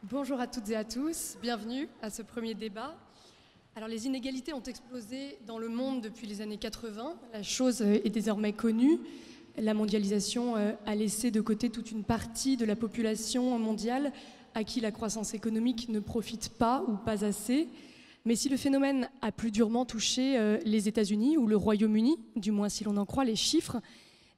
Bonjour à toutes et à tous, bienvenue à ce premier débat. Alors les inégalités ont explosé dans le monde depuis les années 80, la chose est désormais connue. La mondialisation a laissé de côté toute une partie de la population mondiale à qui la croissance économique ne profite pas ou pas assez. Mais si le phénomène a plus durement touché les États-Unis ou le Royaume-Uni, du moins si l'on en croit les chiffres,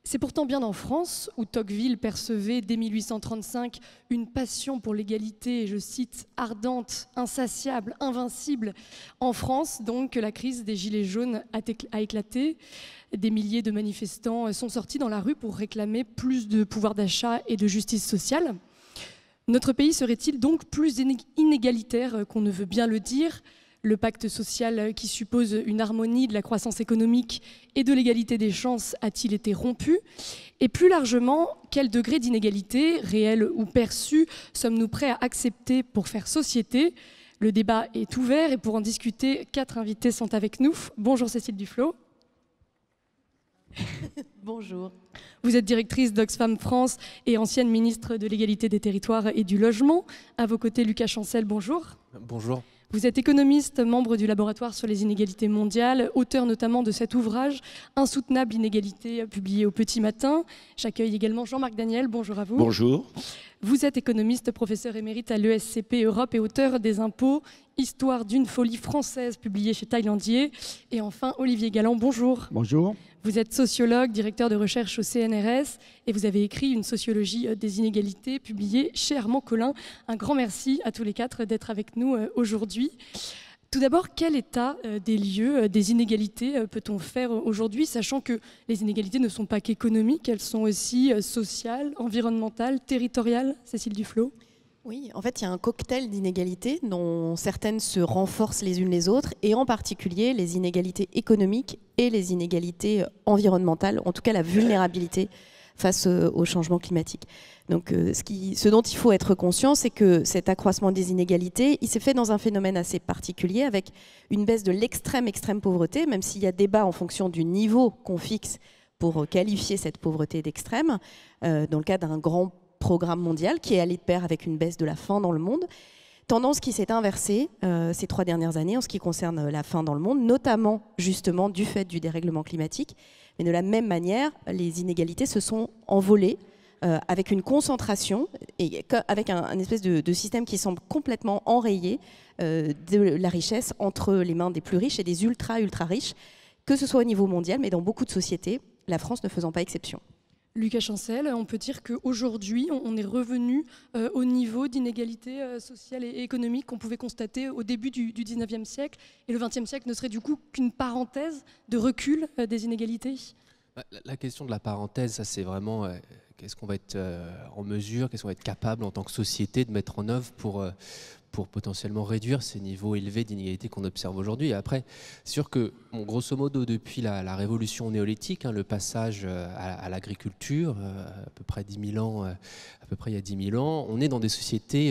c'est pourtant bien en France, où Tocqueville percevait dès 1835 une passion pour l'égalité, je cite, ardente, insatiable, invincible. En France, donc, que la crise des Gilets jaunes a éclaté. Des milliers de manifestants sont sortis dans la rue pour réclamer plus de pouvoir d'achat et de justice sociale. Notre pays serait-il donc plus inégalitaire qu'on ne veut bien le dire ? Le pacte social qui suppose une harmonie de la croissance économique et de l'égalité des chances a-t-il été rompu? Et plus largement, quel degré d'inégalité, réel ou perçu, sommes-nous prêts à accepter pour faire société? Le débat est ouvert et pour en discuter, 4 invités sont avec nous. Bonjour Cécile Duflot. Bonjour. Vous êtes directrice d'Oxfam France et ancienne ministre de l'égalité des territoires et du logement. À vos côtés, Lucas Chancel, bonjour. Bonjour. Vous êtes économiste, membre du laboratoire sur les inégalités mondiales, auteur notamment de cet ouvrage « Insoutenable inégalité » publié au Petit Matin. J'accueille également Jean-Marc Daniel, bonjour à vous. Bonjour. Vous êtes économiste, professeur émérite à l'ESCP Europe et auteur des Impôts, Histoire d'une folie française, publié chez Taillandier. Et enfin, Olivier Galland, bonjour. Bonjour. Vous êtes sociologue, directeur de recherche au CNRS et vous avez écrit une sociologie des inégalités publiée chez Armand Collin. Un grand merci à tous les 4 d'être avec nous aujourd'hui. Tout d'abord, quel état des lieux, des inégalités peut-on faire aujourd'hui, sachant que les inégalités ne sont pas qu'économiques, elles sont aussi sociales, environnementales, territoriales, Cécile Duflot? Oui, en fait, il y a un cocktail d'inégalités dont certaines se renforcent les unes les autres, et en particulier les inégalités économiques et les inégalités environnementales, en tout cas la vulnérabilité face au changement climatique. Donc, ce dont il faut être conscient, c'est que cet accroissement des inégalités, il s'est fait dans un phénomène assez particulier, avec une baisse de l'extrême pauvreté, même s'il y a débat en fonction du niveau qu'on fixe pour qualifier cette pauvreté d'extrême, dans le cadre d'un grand programme mondial qui est allé de pair avec une baisse de la faim dans le monde. Tendance qui s'est inversée ces 3 dernières années en ce qui concerne la faim dans le monde, notamment justement du fait du dérèglement climatique. Mais de la même manière, les inégalités se sont envolées avec une concentration et avec un espèce de système qui semble complètement enrayé de la richesse entre les mains des plus riches et des ultra riches, que ce soit au niveau mondial, mais dans beaucoup de sociétés, la France ne faisant pas exception. Lucas Chancel, on peut dire qu'aujourd'hui, on est revenu au niveau d'inégalité sociale et économique qu'on pouvait constater au début du 19e siècle. Et le 20e siècle ne serait du coup qu'une parenthèse de recul des inégalités? La question de la parenthèse, ça c'est vraiment qu'est-ce qu'on va être en mesure, qu'est-ce qu'on va être capable en tant que société de mettre en œuvre pour potentiellement réduire ces niveaux élevés d'inégalité qu'on observe aujourd'hui. Et après, c'est sûr que, grosso modo, depuis la révolution néolithique, le passage à l'agriculture, à peu près 10 000 ans, il y a 10 000 ans, on est dans des sociétés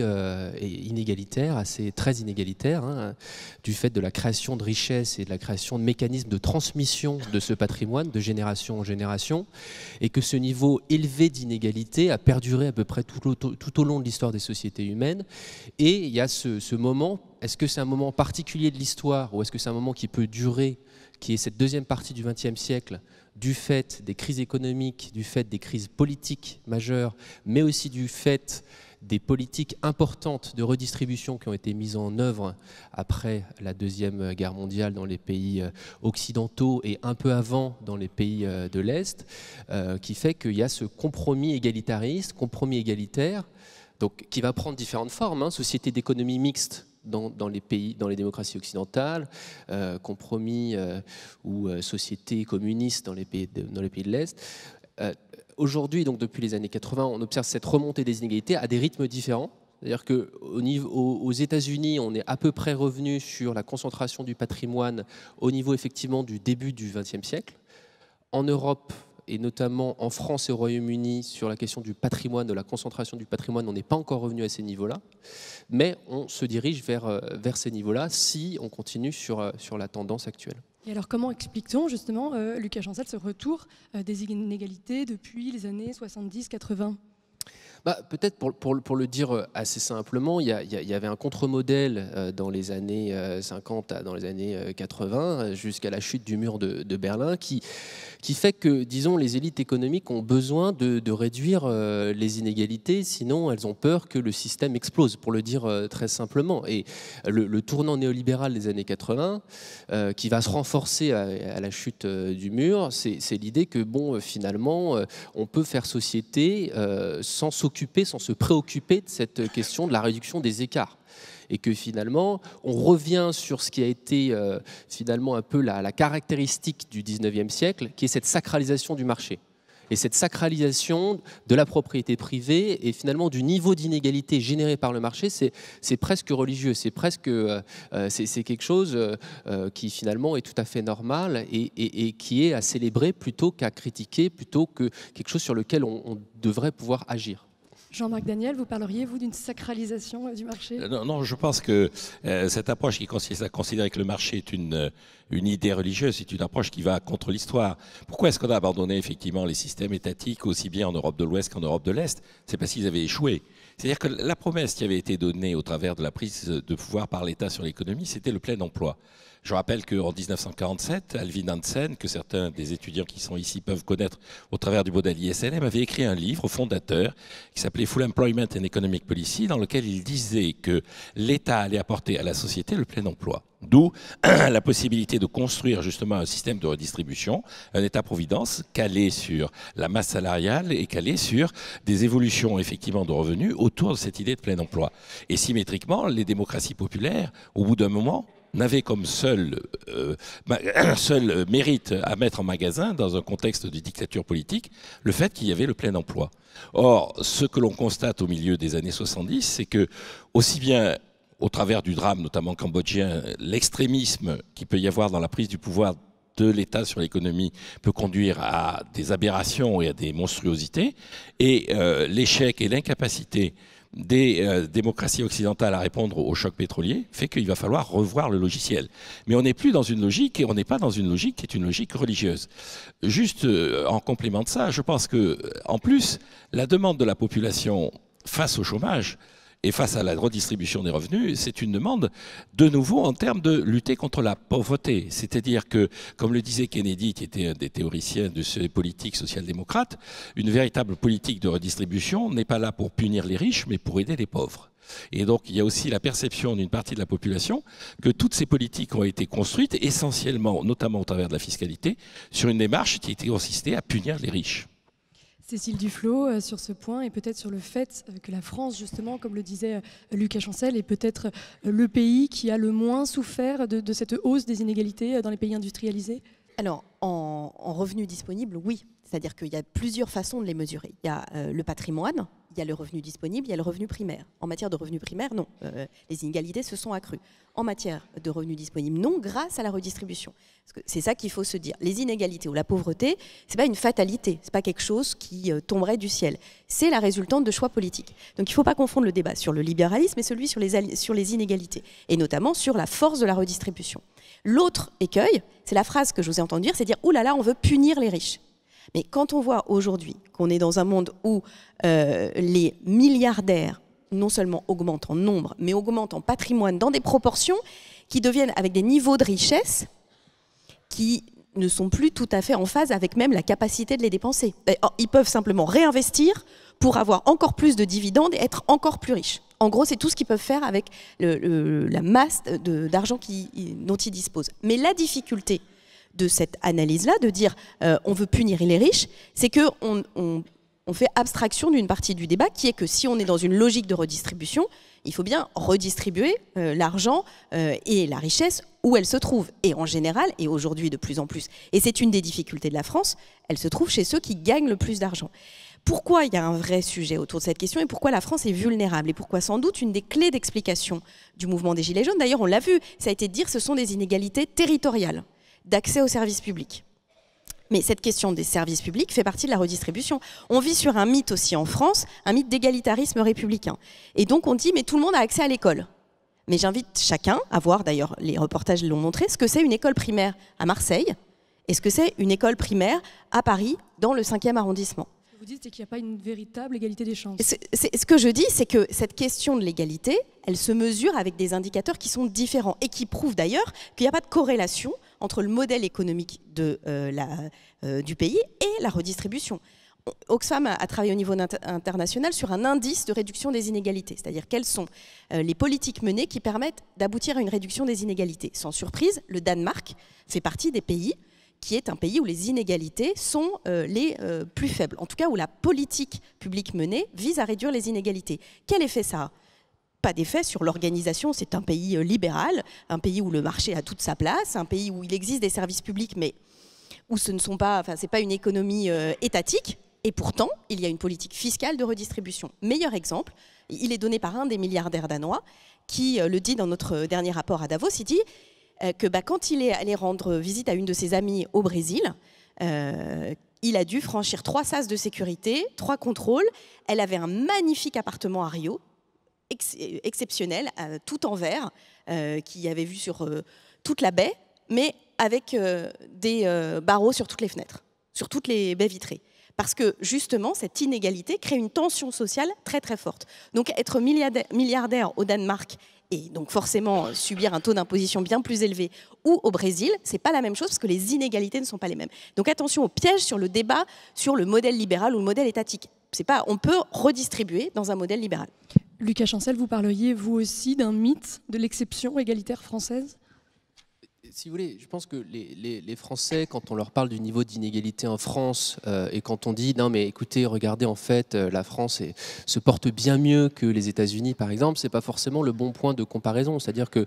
inégalitaires, très inégalitaires, du fait de la création de richesses et de la création de mécanismes de transmission de ce patrimoine de génération en génération, et que ce niveau élevé d'inégalité a perduré à peu près tout au long de l'histoire des sociétés humaines. Et il y a ce moment, est-ce que c'est un moment particulier de l'histoire ou est-ce que c'est un moment qui peut durer, qui est cette deuxième partie du XXe siècle, du fait des crises économiques, du fait des crises politiques majeures, mais aussi du fait des politiques importantes de redistribution qui ont été mises en œuvre après la Deuxième Guerre mondiale dans les pays occidentaux et un peu avant dans les pays de l'Est, qui fait qu'il y a ce compromis égalitariste, compromis égalitaire, donc, qui va prendre différentes formes, société d'économie mixte dans les pays, dans les démocraties occidentales, compromis ou société communiste dans les pays de l'Est. Aujourd'hui, donc depuis les années 80, on observe cette remontée des inégalités à des rythmes différents. C'est-à-dire qu'aux États-Unis, on est à peu près revenu sur la concentration du patrimoine au niveau effectivement du début du XXe siècle. En Europe, et notamment en France et au Royaume-Uni, sur la question du patrimoine, de la concentration du patrimoine, on n'est pas encore revenu à ces niveaux-là, mais on se dirige vers ces niveaux-là si on continue sur la tendance actuelle. Et alors comment explique-t-on justement, Lucas Chancel, ce retour des inégalités depuis les années 70-80 ? Peut-être pour le dire assez simplement, il y avait un contre-modèle dans les années 50, dans les années 80, jusqu'à la chute du mur de Berlin, qui fait que, disons, les élites économiques ont besoin de réduire les inégalités, sinon elles ont peur que le système explose, pour le dire très simplement. Et le tournant néolibéral des années 80, qui va se renforcer à la chute du mur, c'est l'idée que, bon, finalement, on peut faire société sans se préoccuper de cette question de la réduction des écarts. Et que finalement, on revient sur ce qui a été finalement un peu la caractéristique du 19e siècle, qui est cette sacralisation du marché. Et cette sacralisation de la propriété privée et finalement du niveau d'inégalité généré par le marché, c'est presque religieux, c'est quelque chose qui finalement est tout à fait normal et qui est à célébrer plutôt qu'à critiquer, plutôt que quelque chose sur lequel on devrait pouvoir agir. Jean-Marc Daniel, vous parleriez, vous, d'une sacralisation du marché ? Non, je pense que cette approche qui consiste à considérer que le marché est une idée religieuse, c'est une approche qui va contre l'histoire. Pourquoi est-ce qu'on a abandonné effectivement les systèmes étatiques aussi bien en Europe de l'Ouest qu'en Europe de l'Est? C'est parce qu'ils avaient échoué. C'est-à-dire que la promesse qui avait été donnée au travers de la prise de pouvoir par l'État sur l'économie, c'était le plein emploi. Je rappelle qu'en 1947, Alvin Hansen, que certains des étudiants qui sont ici peuvent connaître au travers du modèle ISLM, avait écrit un livre fondateur qui s'appelait Full Employment and Economic Policy, dans lequel il disait que l'État allait apporter à la société le plein emploi. D'où la possibilité de construire justement un système de redistribution, un État-providence calé sur la masse salariale et calé sur des évolutions effectivement de revenus autour de cette idée de plein emploi. Et symétriquement, les démocraties populaires, au bout d'un moment, n'avaient comme seul mérite à mettre en magasin dans un contexte de dictature politique le fait qu'il y avait le plein emploi. Or, ce que l'on constate au milieu des années 70, c'est que aussi bien au travers du drame, notamment cambodgien, l'extrémisme qu'il peut y avoir dans la prise du pouvoir de l'État sur l'économie peut conduire à des aberrations et à des monstruosités, et l'échec et l'incapacité des démocraties occidentales à répondre au choc pétrolier fait qu'il va falloir revoir le logiciel. Mais on n'est plus dans une logique, et on n'est pas dans une logique qui est une logique religieuse. Juste en complément de ça, je pense que en plus, la demande de la population face au chômage et face à la redistribution des revenus, c'est une demande de nouveau en termes de lutter contre la pauvreté. C'est-à-dire que, comme le disait Kennedy, qui était un des théoriciens de ces politiques social-démocrates, une véritable politique de redistribution n'est pas là pour punir les riches, mais pour aider les pauvres. Et donc, il y a aussi la perception d'une partie de la population que toutes ces politiques ont été construites essentiellement, notamment au travers de la fiscalité, sur une démarche qui était consistée à punir les riches. Cécile Duflot, sur ce point, et peut-être sur le fait que la France, justement, comme le disait Lucas Chancel, est peut-être le pays qui a le moins souffert de cette hausse des inégalités dans les pays industrialisés ? Alors, en revenus disponibles, oui. C'est-à-dire qu'il y a plusieurs façons de les mesurer. Il y a le patrimoine, il y a le revenu disponible, il y a le revenu primaire. En matière de revenu primaire, non. Les inégalités se sont accrues. En matière de revenu disponible, non, grâce à la redistribution. C'est ça qu'il faut se dire. Les inégalités ou la pauvreté, ce n'est pas une fatalité, ce n'est pas quelque chose qui tomberait du ciel. C'est la résultante de choix politiques. Donc il ne faut pas confondre le débat sur le libéralisme et celui sur les inégalités, et notamment sur la force de la redistribution. L'autre écueil, c'est la phrase que je vous ai entendue dire, c'est dire « Ouh là là, on veut punir les riches ». Mais quand on voit aujourd'hui qu'on est dans un monde où les milliardaires non seulement augmentent en nombre, mais augmentent en patrimoine dans des proportions qui deviennent avec des niveaux de richesse qui ne sont plus tout à fait en phase avec même la capacité de les dépenser. Ils peuvent simplement réinvestir pour avoir encore plus de dividendes et être encore plus riches. En gros, c'est tout ce qu'ils peuvent faire avec la masse d'argent dont ils disposent. Mais la difficulté de cette analyse-là, de dire on veut punir les riches, c'est qu'on fait abstraction d'une partie du débat qui est que si on est dans une logique de redistribution, il faut bien redistribuer l'argent et la richesse où elle se trouve. Et en général, et aujourd'hui de plus en plus, et c'est une des difficultés de la France, elle se trouve chez ceux qui gagnent le plus d'argent. Pourquoi il y a un vrai sujet autour de cette question et pourquoi la France est vulnérable et pourquoi sans doute une des clés d'explication du mouvement des Gilets jaunes, d'ailleurs on l'a vu, ça a été de dire que ce sont des inégalités territoriales d'accès aux services publics. Mais cette question des services publics fait partie de la redistribution. On vit sur un mythe aussi en France, un mythe d'égalitarisme républicain. Et donc on dit, mais tout le monde a accès à l'école. Mais j'invite chacun à voir, d'ailleurs les reportages l'ont montré, ce que c'est une école primaire à Marseille et ce que c'est une école primaire à Paris dans le 5e arrondissement. Vous dites, c'est qu'il n'y a pas une véritable égalité des chances. Ce que je dis, c'est que cette question de l'égalité, elle se mesure avec des indicateurs qui sont différents et qui prouvent d'ailleurs qu'il n'y a pas de corrélation entre le modèle économique du pays et la redistribution. Oxfam a travaillé au niveau international sur un indice de réduction des inégalités, c'est-à-dire quelles sont les politiques menées qui permettent d'aboutir à une réduction des inégalités. Sans surprise, le Danemark fait partie des pays qui est un pays où les inégalités sont les plus faibles, en tout cas où la politique publique menée vise à réduire les inégalités. Quel effet ça a ? Pas d'effet sur l'organisation, c'est un pays libéral, un pays où le marché a toute sa place, un pays où il existe des services publics, mais où ce ne sont pas, enfin, c'est pas une économie étatique. Et pourtant, il y a une politique fiscale de redistribution. Meilleur exemple, il est donné par un des milliardaires danois qui le dit dans notre dernier rapport à Davos. Il dit que quand il est allé rendre visite à une de ses amies au Brésil, il a dû franchir 3 sas de sécurité, 3 contrôles. Elle avait un magnifique appartement à Rio, exceptionnel, tout en verre, qui avait vue sur toute la baie, mais avec des barreaux sur toutes les fenêtres, sur toutes les baies vitrées. Parce que justement, cette inégalité crée une tension sociale très très forte. Donc être milliardaire au Danemark et donc forcément subir un taux d'imposition bien plus élevé, ou au Brésil, c'est pas la même chose parce que les inégalités ne sont pas les mêmes. Donc attention au piège sur le débat sur le modèle libéral ou le modèle étatique. C'est pas, on peut redistribuer dans un modèle libéral. Lucas Chancel, vous parleriez vous aussi d'un mythe de l'exception égalitaire française ? Si vous voulez, je pense que les Français, quand on leur parle du niveau d'inégalité en France, et quand on dit non mais écoutez, regardez, en fait, la France se porte bien mieux que les États-Unis par exemple, c'est pas forcément le bon point de comparaison. C'est-à-dire que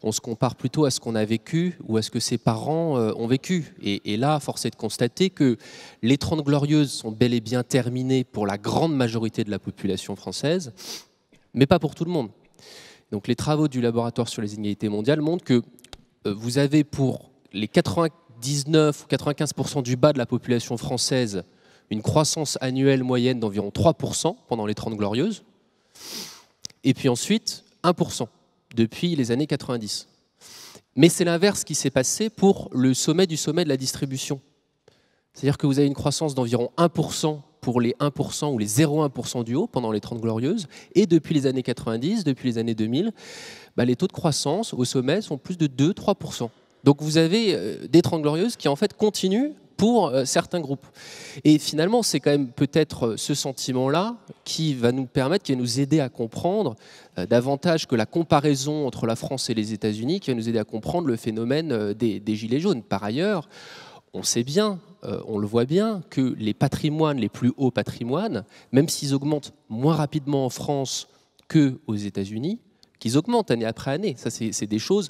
on se compare plutôt à ce qu'on a vécu ou à ce que ses parents ont vécu. Et là, force est de constater que les 30 Glorieuses sont bel et bien terminées pour la grande majorité de la population française, mais pas pour tout le monde. Donc les travaux du laboratoire sur les inégalités mondiales montrent que vous avez pour les 99 ou 95% du bas de la population française une croissance annuelle moyenne d'environ 3% pendant les 30 Glorieuses, et puis ensuite 1% depuis les années 90. Mais c'est l'inverse qui s'est passé pour le sommet du sommet de la distribution. C'est-à-dire que vous avez une croissance d'environ 1% pour les 1% ou les 0,1% du haut pendant les 30 Glorieuses, et depuis les années 90, depuis les années 2000, les taux de croissance au sommet sont plus de 2-3%. Donc vous avez des 30 Glorieuses qui en fait continuent pour certains groupes. Et finalement, c'est quand même peut-être ce sentiment-là qui va nous permettre, qui va nous aider à comprendre davantage que la comparaison entre la France et les États-Unis, qui va nous aider à comprendre le phénomène des gilets jaunes. Par ailleurs, on sait bien, on le voit bien, que les patrimoines, les plus hauts patrimoines, même s'ils augmentent moins rapidement en France qu'aux États-Unis, qu'ils augmentent année après année. Ça, c'est des choses.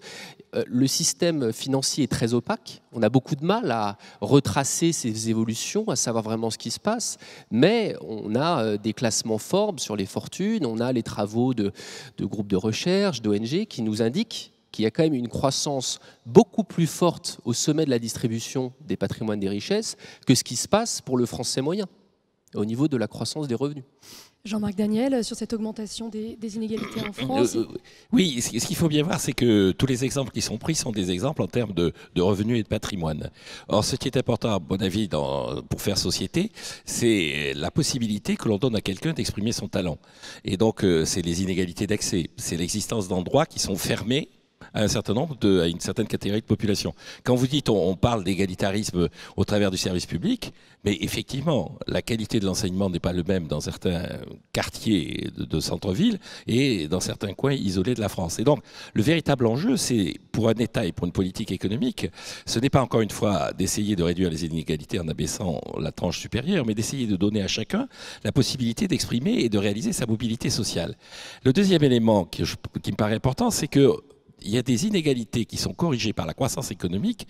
Le système financier est très opaque. On a beaucoup de mal à retracer ces évolutions, à savoir vraiment ce qui se passe. Mais on a des classements Forbes sur les fortunes, on a les travaux de groupes de recherche, d'ONG, qui nous indiquent qu'il y a quand même une croissance beaucoup plus forte au sommet de la distribution des patrimoines des richesses que ce qui se passe pour le français moyen, au niveau de la croissance des revenus. Jean-Marc Daniel, sur cette augmentation des inégalités en France. Oui, ce qu'il faut bien voir, c'est que tous les exemples qui sont pris sont des exemples en termes de revenus et de patrimoine. Or, ce qui est important, à mon avis, pour faire société, c'est la possibilité que l'on donne à quelqu'un d'exprimer son talent. Et donc, c'est les inégalités d'accès, c'est l'existence d'endroits qui sont fermés à à une certaine catégorie de population. Quand vous dites on parle d'égalitarisme au travers du service public, mais effectivement, la qualité de l'enseignement n'est pas le même dans certains quartiers de centre-ville et dans certains coins isolés de la France. Et donc, le véritable enjeu, c'est pour un État et pour une politique économique, ce n'est pas encore une fois d'essayer de réduire les inégalités en abaissant la tranche supérieure, mais d'essayer de donner à chacun la possibilité d'exprimer et de réaliser sa mobilité sociale. Le deuxième élément qui me paraît important, c'est que il y a des inégalités qui sont corrigées par la croissance économique,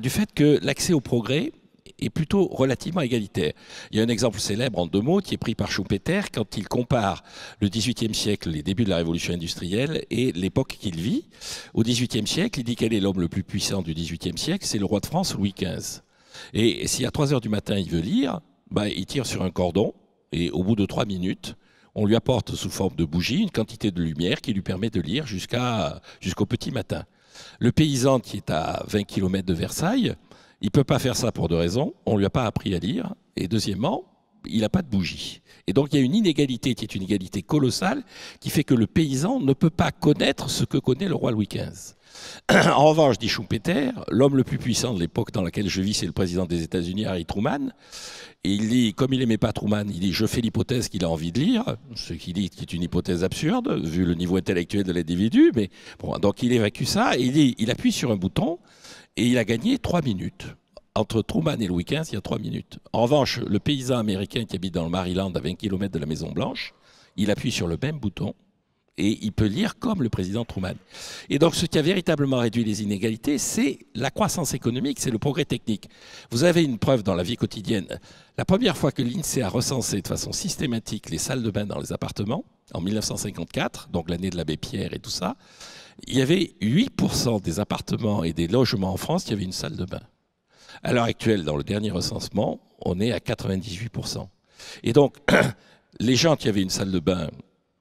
du fait que l'accès au progrès est plutôt relativement égalitaire. Il y a un exemple célèbre en 2 mots qui est pris par Schumpeter quand il compare le XVIIIe siècle, les débuts de la révolution industrielle, et l'époque qu'il vit. Au XVIIIe siècle, il dit quel est l'homme le plus puissant du XVIIIe siècle, c'est le roi de France, Louis XV. Et si à 3 heures du matin il veut lire, il tire sur un cordon, et au bout de 3 minutes, on lui apporte sous forme de bougie une quantité de lumière qui lui permet de lire jusqu'au petit matin. Le paysan qui est à 20 km de Versailles, il ne peut pas faire ça pour 2 raisons. On ne lui a pas appris à lire. Et deuxièmement, il n'a pas de bougie. Et donc il y a une inégalité qui est une inégalité colossale qui fait que le paysan ne peut pas connaître ce que connaît le roi Louis XV. En revanche, dit Schumpeter, l'homme le plus puissant de l'époque dans laquelle je vis, c'est le président des États-Unis, Harry Truman. Et il dit, comme il n'aimait pas Truman, il dit « je fais l'hypothèse qu'il a envie de lire », ce qu'il dit qui est une hypothèse absurde, vu le niveau intellectuel de l'individu. Mais bon, donc il évacue ça, et il appuie sur un bouton, et il a gagné 3 minutes. Entre Truman et Louis XV, il y a 3 minutes. En revanche, le paysan américain qui habite dans le Maryland, à 20 km de la Maison-Blanche, il appuie sur le même bouton, et il peut lire comme le président Truman. Et donc ce qui a véritablement réduit les inégalités, c'est la croissance économique, c'est le progrès technique. Vous avez une preuve dans la vie quotidienne. La première fois que l'INSEE a recensé de façon systématique les salles de bain dans les appartements, en 1954, donc l'année de l'abbé Pierre et tout ça, il y avait 8% des appartements et des logements en France qui avaient une salle de bain. À l'heure actuelle, dans le dernier recensement, on est à 98%. Et donc, les gens qui avaient une salle de bain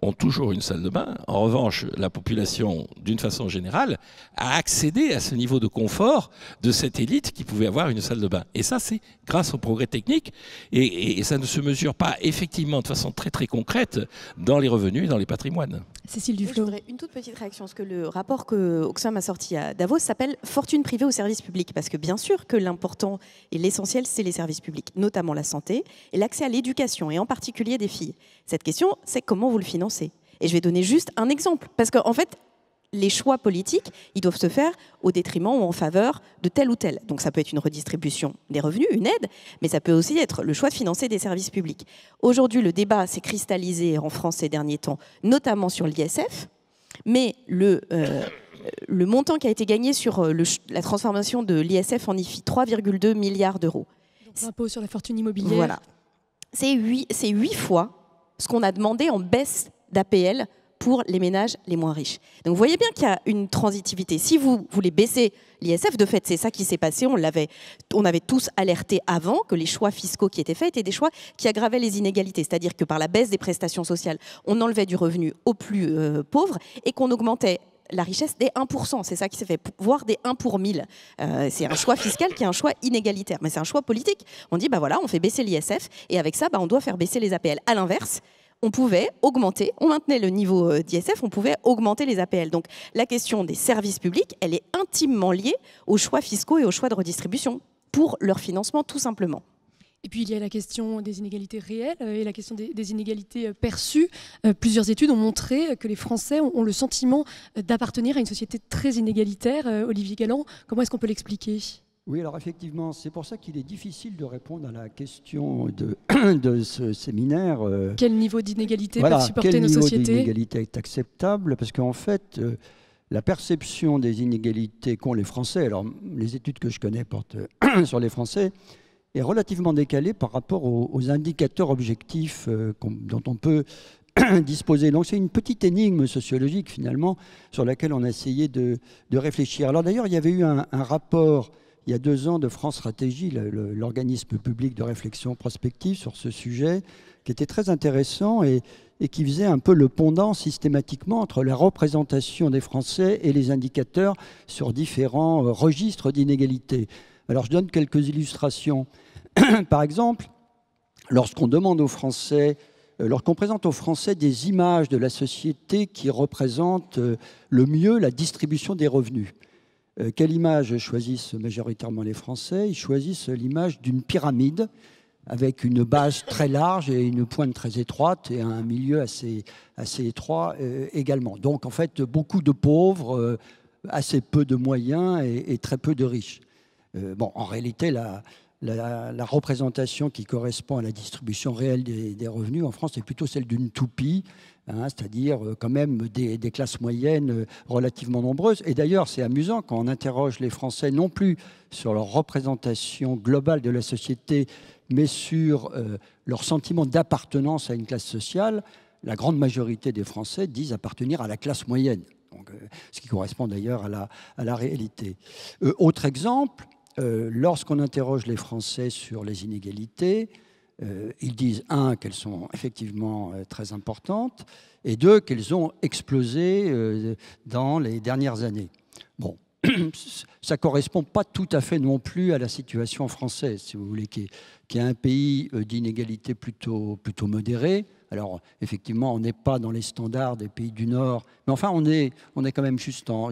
ont toujours une salle de bain. En revanche, la population, d'une façon générale, a accédé à ce niveau de confort de cette élite qui pouvait avoir une salle de bain. Et ça, c'est grâce au progrès technique. Et ça ne se mesure pas effectivement de façon très très concrète dans les revenus et dans les patrimoines. Cécile Duflot. Je voudrais une toute petite réaction, parce que le rapport que Oxfam a sorti à Davos s'appelle « Fortune privée au service public », parce que bien sûr que l'important et l'essentiel, c'est les services publics, notamment la santé et l'accès à l'éducation, et en particulier des filles. Cette question, c'est comment vous le financez. Et je vais donner juste un exemple, parce qu'en fait, les choix politiques, ils doivent se faire au détriment ou en faveur de tel ou tel. Donc ça peut être une redistribution des revenus, une aide, mais ça peut aussi être le choix de financer des services publics. Aujourd'hui, le débat s'est cristallisé en France ces derniers temps, notamment sur l'ISF, mais le montant qui a été gagné sur la transformation de l'ISF en IFI, 3,2 milliards d'euros. L'impôt sur la fortune immobilière. Voilà. C'est 8 fois ce qu'on a demandé en baisse d'APL pour les ménages les moins riches. Donc vous voyez bien qu'il y a une transitivité. Si vous voulez baisser l'ISF, de fait, c'est ça qui s'est passé. On avait tous alerté avant que les choix fiscaux qui étaient faits étaient des choix qui aggravaient les inégalités. C'est-à-dire que par la baisse des prestations sociales, on enlevait du revenu aux plus pauvres et qu'on augmentait la richesse des 1%. C'est ça qui s'est fait, voire des 1 pour 1000. C'est un choix fiscal qui est un choix inégalitaire. Mais c'est un choix politique. On dit, bah voilà, on fait baisser l'ISF et avec ça, bah, on doit faire baisser les APL. À l'inverse, on pouvait augmenter, on maintenait le niveau d'ISF, on pouvait augmenter les APL. Donc la question des services publics, elle est intimement liée aux choix fiscaux et aux choix de redistribution pour leur financement, tout simplement. Et puis il y a la question des inégalités réelles et la question des inégalités perçues. Plusieurs études ont montré que les Français ont le sentiment d'appartenir à une société très inégalitaire. Olivier Galland, comment est-ce qu'on peut l'expliquer ? Oui, alors effectivement, c'est pour ça qu'il est difficile de répondre à la question de ce séminaire. Quel niveau d'inégalité peuvent supporter nos sociétés ? Quel niveau d'inégalité est acceptable ? Parce qu'en fait, la perception des inégalités qu'ont les Français, alors les études que je connais portent sur les Français, est relativement décalée par rapport aux indicateurs objectifs dont on peut disposer. Donc c'est une petite énigme sociologique finalement sur laquelle on a essayé de réfléchir. Alors d'ailleurs, il y avait eu un rapport il y a 2 ans de France Stratégie, l'organisme public de réflexion prospective sur ce sujet, qui était très intéressant et qui faisait un peu le pendant systématiquement entre la représentation des Français et les indicateurs sur différents registres d'inégalité. Alors je donne quelques illustrations. Par exemple, lorsqu'on demande aux Français, lorsqu'on présente aux Français des images de la société qui représentent le mieux la distribution des revenus, quelle image choisissent majoritairement les Français ? Ils choisissent l'image d'une pyramide avec une base très large et une pointe très étroite et un milieu assez étroit également. Donc en fait, beaucoup de pauvres, assez peu de moyens et très peu de riches. Bon, en réalité, la représentation qui correspond à la distribution réelle des revenus en France est plutôt celle d'une toupie, c'est-à-dire quand même des classes moyennes relativement nombreuses. Et d'ailleurs, c'est amusant quand on interroge les Français, non plus sur leur représentation globale de la société, mais sur leur sentiment d'appartenance à une classe sociale, la grande majorité des Français disent appartenir à la classe moyenne, donc, ce qui correspond d'ailleurs à la réalité. Autre exemple, lorsqu'on interroge les Français sur les inégalités, ils disent, 1, qu'elles sont effectivement très importantes, et 2, qu'elles ont explosé dans les dernières années. Bon, ça ne correspond pas tout à fait non plus à la situation française, si vous voulez, qui est un pays d'inégalité plutôt modérée. Alors, effectivement, on n'est pas dans les standards des pays du Nord, mais enfin, on est quand même juste en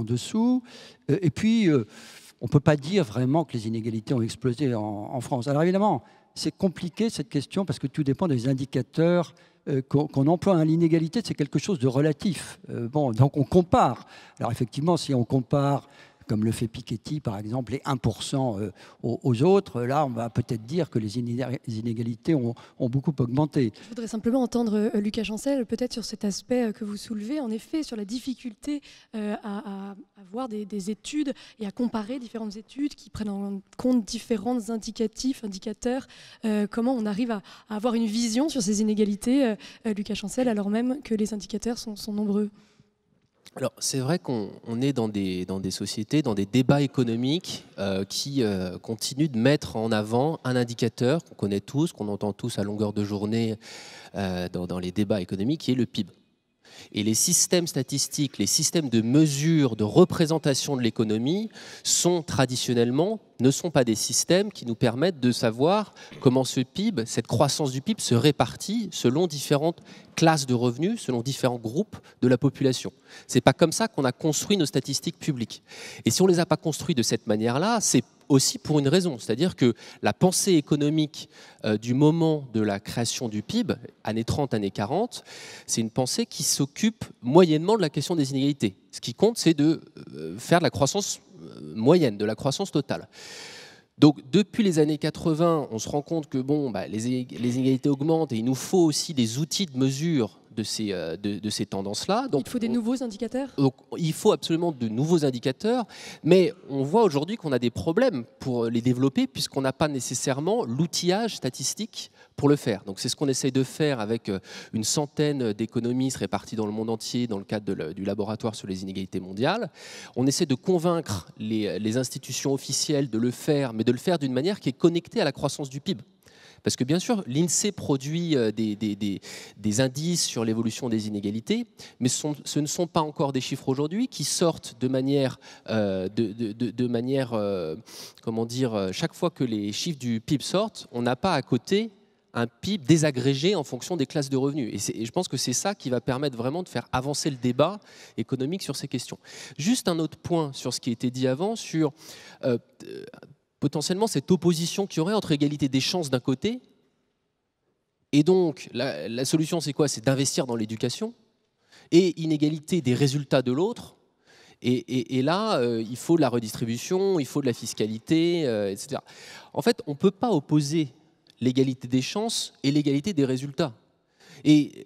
dessous. Et puis, on ne peut pas dire vraiment que les inégalités ont explosé en France. Alors, évidemment, c'est compliqué cette question parce que tout dépend des indicateurs qu'on emploie. L'inégalité, c'est quelque chose de relatif. Donc on compare. Alors effectivement, si on compare, comme le fait Piketty par exemple, les 1% aux autres, là on va peut-être dire que les inégalités ont beaucoup augmenté. Je voudrais simplement entendre Lucas Chancel, peut-être sur cet aspect que vous soulevez, en effet, sur la difficulté à avoir des études et à comparer différentes études qui prennent en compte différents indicateurs. Comment on arrive à avoir une vision sur ces inégalités, Lucas Chancel, alors même que les indicateurs sont nombreux? Alors, c'est vrai qu'on est dans des sociétés, dans des débats économiques qui continuent de mettre en avant un indicateur qu'on connaît tous, qu'on entend tous à longueur de journée dans les débats économiques, qui est le PIB. Et les systèmes statistiques, les systèmes de mesure, de représentation de l'économie ne sont pas des systèmes qui nous permettent de savoir comment ce PIB, cette croissance du PIB se répartit selon différentes classes de revenus, selon différents groupes de la population. C'est pas comme ça qu'on a construit nos statistiques publiques. Et si on les a pas construits de cette manière-là, c'est aussi pour une raison, c'est-à-dire que la pensée économique du moment de la création du PIB, années 30, années 40, c'est une pensée qui s'occupe moyennement de la question des inégalités. Ce qui compte, c'est de faire de la croissance moyenne, de la croissance totale. Donc depuis les années 80, on se rend compte que les inégalités augmentent et il nous faut aussi des outils de mesure de ces tendances-là. Donc, il faut des nouveaux indicateurs ? Donc, il faut absolument de nouveaux indicateurs, mais on voit aujourd'hui qu'on a des problèmes pour les développer puisqu'on n'a pas nécessairement l'outillage statistique pour le faire. Donc c'est ce qu'on essaye de faire avec une centaine d'économistes répartis dans le monde entier dans le cadre du laboratoire sur les inégalités mondiales. On essaie de convaincre les institutions officielles de le faire, mais de le faire d'une manière qui est connectée à la croissance du PIB. Parce que bien sûr, l'INSEE produit des indices sur l'évolution des inégalités, mais ce ne sont pas encore des chiffres aujourd'hui qui sortent de manière, comment dire, chaque fois que les chiffres du PIB sortent, on n'a pas à côté un PIB désagrégé en fonction des classes de revenus. Et je pense que c'est ça qui va permettre vraiment de faire avancer le débat économique sur ces questions. Juste un autre point sur ce qui a été dit avant, sur potentiellement cette opposition qu'il y aurait entre égalité des chances d'un côté, et donc la solution c'est quoi? C'est d'investir dans l'éducation, et inégalité des résultats de l'autre, et là il faut de la redistribution, il faut de la fiscalité, etc. En fait, on ne peut pas opposer l'égalité des chances et l'égalité des résultats. Et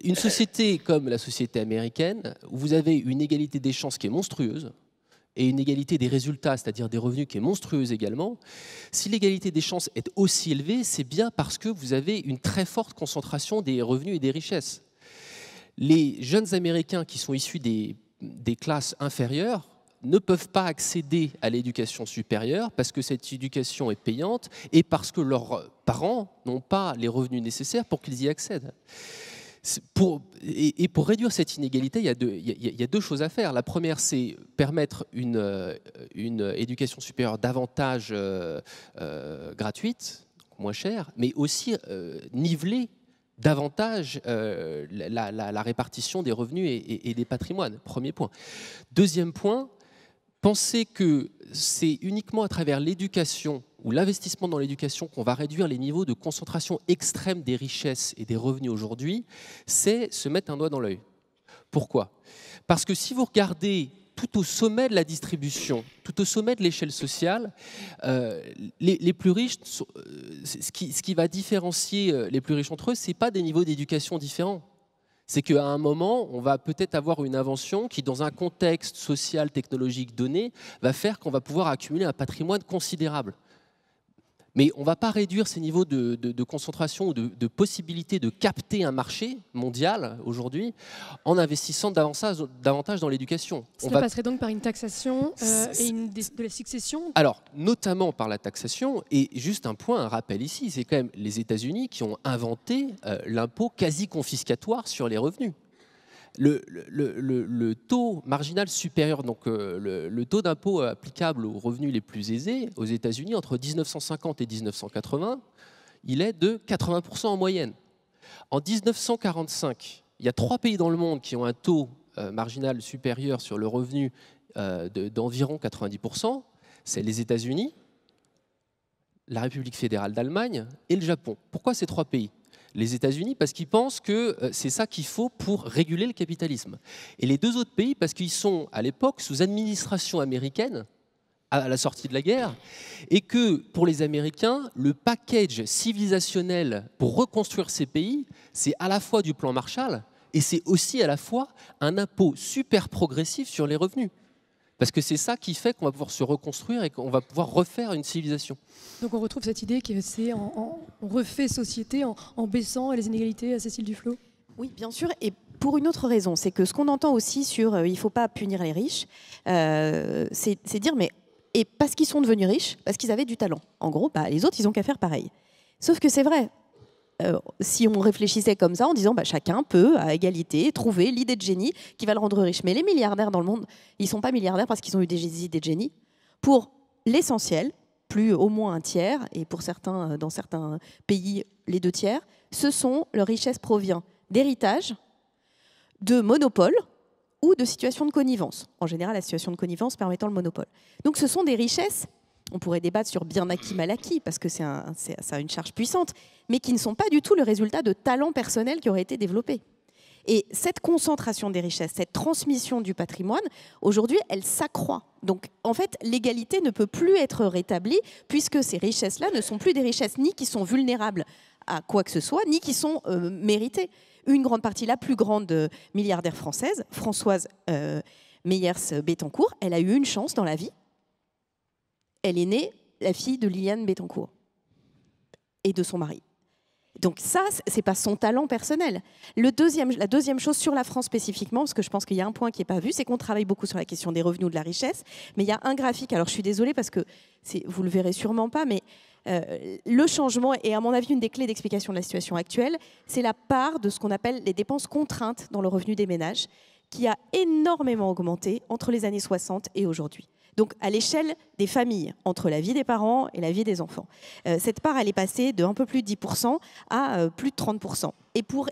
une société comme la société américaine, où vous avez une égalité des chances qui est monstrueuse, et une égalité des résultats, c'est-à-dire des revenus, qui est monstrueuse également, si l'égalité des chances est aussi élevée, c'est bien parce que vous avez une très forte concentration des revenus et des richesses. Les jeunes Américains qui sont issus des classes inférieures ne peuvent pas accéder à l'éducation supérieure parce que cette éducation est payante et parce que leurs parents n'ont pas les revenus nécessaires pour qu'ils y accèdent. Pour réduire cette inégalité, il y a deux choses à faire. La première, c'est permettre une éducation supérieure davantage gratuite, moins chère, mais aussi niveler davantage la répartition des revenus et des patrimoines. Premier point. Deuxième point, penser que c'est uniquement à travers l'éducation ou l'investissement dans l'éducation qu'on va réduire les niveaux de concentration extrême des richesses et des revenus aujourd'hui, c'est se mettre un doigt dans l'œil. Pourquoi? Parce que si vous regardez tout au sommet de la distribution, tout au sommet de l'échelle sociale, les plus riches, ce qui va différencier les plus riches entre eux, ce n'est pas des niveaux d'éducation différents. C'est qu'à un moment, on va peut-être avoir une invention qui, dans un contexte social, technologique donné, va faire qu'on va pouvoir accumuler un patrimoine considérable. Mais on ne va pas réduire ces niveaux de concentration ou de possibilité de capter un marché mondial aujourd'hui en investissant davantage dans l'éducation. Ça passerait donc par une taxation et de la succession? Alors, notamment par la taxation. Et juste un rappel ici, c'est quand même les États-Unis qui ont inventé l'impôt quasi confiscatoire sur les revenus. le taux marginal supérieur, donc le taux d'impôt applicable aux revenus les plus aisés aux États-Unis entre 1950 et 1980, il est de 80% en moyenne. En 1945, il y a 3 pays dans le monde qui ont un taux marginal supérieur sur le revenu d'environ 90%. C'est les États-Unis, la République fédérale d'Allemagne et le Japon. Pourquoi ces 3 pays ? Les États-Unis parce qu'ils pensent que c'est ça qu'il faut pour réguler le capitalisme. Et les 2 autres pays parce qu'ils sont à l'époque sous administration américaine à la sortie de la guerre, et que pour les Américains, le package civilisationnel pour reconstruire ces pays, c'est à la fois du plan Marshall et c'est aussi à la fois un impôt super progressif sur les revenus. Parce que c'est ça qui fait qu'on va pouvoir se reconstruire et qu'on va pouvoir refaire une civilisation. Donc on retrouve cette idée que c'est on refait société en baissant les inégalités, Cécile Duflot. Oui, bien sûr. Et pour une autre raison, c'est que ce qu'on entend aussi sur il ne faut pas punir les riches, c'est dire mais et parce qu'ils sont devenus riches, parce qu'ils avaient du talent. En gros, les autres, ils n'ont qu'à faire pareil. Sauf que c'est vrai. Si on réfléchissait comme ça, en disant chacun peut, à égalité, trouver l'idée de génie qui va le rendre riche. Mais les milliardaires dans le monde, ils ne sont pas milliardaires parce qu'ils ont eu des idées de génie. Pour l'essentiel, plus au moins un tiers, et pour certains, dans certains pays, les 2 tiers, leur richesse provient d'héritage, de monopole, ou de situation de connivence. En général, la situation de connivence permettant le monopole. Donc ce sont des richesses, on pourrait débattre sur bien acquis, mal acquis, parce que ça a une charge puissante, mais qui ne sont pas du tout le résultat de talents personnels qui auraient été développés. Et cette concentration des richesses, cette transmission du patrimoine, aujourd'hui, elle s'accroît. Donc en fait, l'égalité ne peut plus être rétablie, puisque ces richesses-là ne sont plus des richesses ni qui sont vulnérables à quoi que ce soit, ni qui sont méritées. Une grande partie, la plus grande milliardaire française, Françoise Meyers-Bettencourt, elle a eu une chance dans la vie. Elle est née la fille de Liliane Bettencourt et de son mari. Donc ça, c'est pas son talent personnel. La deuxième chose sur la France spécifiquement, parce que je pense qu'il y a un point qui n'est pas vu, c'est qu'on travaille beaucoup sur la question des revenus ou de la richesse, mais il y a un graphique, alors je suis désolée parce que vous le verrez sûrement pas, mais le changement est à mon avis une des clés d'explication de la situation actuelle, c'est la part de ce qu'on appelle les dépenses contraintes dans le revenu des ménages, qui a énormément augmenté entre les années 60 et aujourd'hui. Donc à l'échelle des familles, entre la vie des parents et la vie des enfants. Cette part, elle est passée de un peu plus de 10% à plus de 30%. Et pour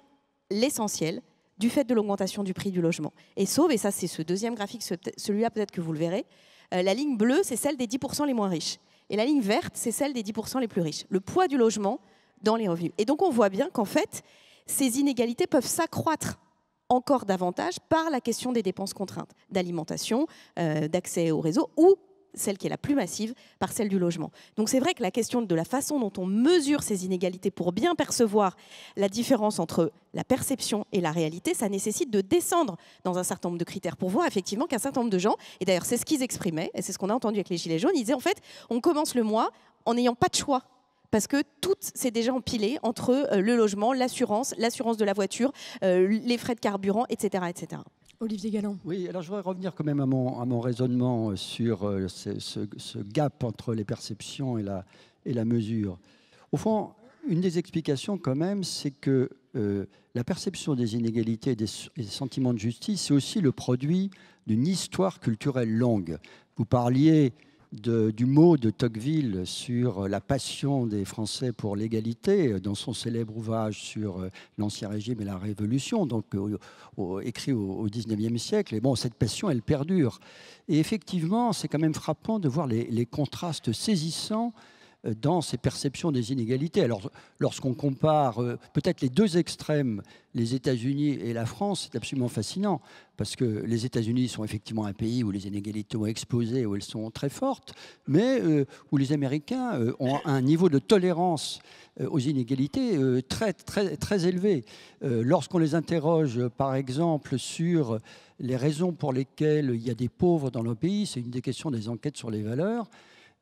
l'essentiel, du fait de l'augmentation du prix du logement. Et sauf, et ça c'est ce deuxième graphique, celui-là peut-être que vous le verrez, la ligne bleue, c'est celle des 10% les moins riches. Et la ligne verte, c'est celle des 10% les plus riches. Le poids du logement dans les revenus. Et donc on voit bien qu'en fait, ces inégalités peuvent s'accroître encore davantage par la question des dépenses contraintes, d'alimentation, d'accès au réseau, ou celle qui est la plus massive, par celle du logement. Donc c'est vrai que la question de la façon dont on mesure ces inégalités pour bien percevoir la différence entre la perception et la réalité, ça nécessite de descendre dans un certain nombre de critères pour voir effectivement qu'un certain nombre de gens, et d'ailleurs c'est ce qu'ils exprimaient, et c'est ce qu'on a entendu avec les Gilets jaunes, ils disaient en fait, on commence le mois en n'ayant pas de choix. Parce que tout s'est déjà empilé entre le logement, l'assurance de la voiture, les frais de carburant, etc., etc. Olivier Galland. Oui, alors je voudrais revenir quand même à mon raisonnement sur ce gap entre les perceptions et la mesure. Au fond, une des explications quand même, c'est que la perception des inégalités et des sentiments de justice, c'est aussi le produit d'une histoire culturelle longue. Vous parliez du mot de Tocqueville sur la passion des Français pour l'égalité, dans son célèbre ouvrage sur l'Ancien Régime et la Révolution, donc écrit au XIXe siècle. Et bon, cette passion, elle perdure. Et effectivement, c'est quand même frappant de voir les contrastes saisissants dans ces perceptions des inégalités. Alors, lorsqu'on compare peut-être les 2 extrêmes, les États-Unis et la France, c'est absolument fascinant, parce que les États-Unis sont effectivement un pays où les inégalités ont explosé, où elles sont très fortes, mais où les Américains ont un niveau de tolérance aux inégalités très, très, très élevé. Lorsqu'on les interroge, par exemple, sur les raisons pour lesquelles il y a des pauvres dans nos pays, c'est une des questions des enquêtes sur les valeurs,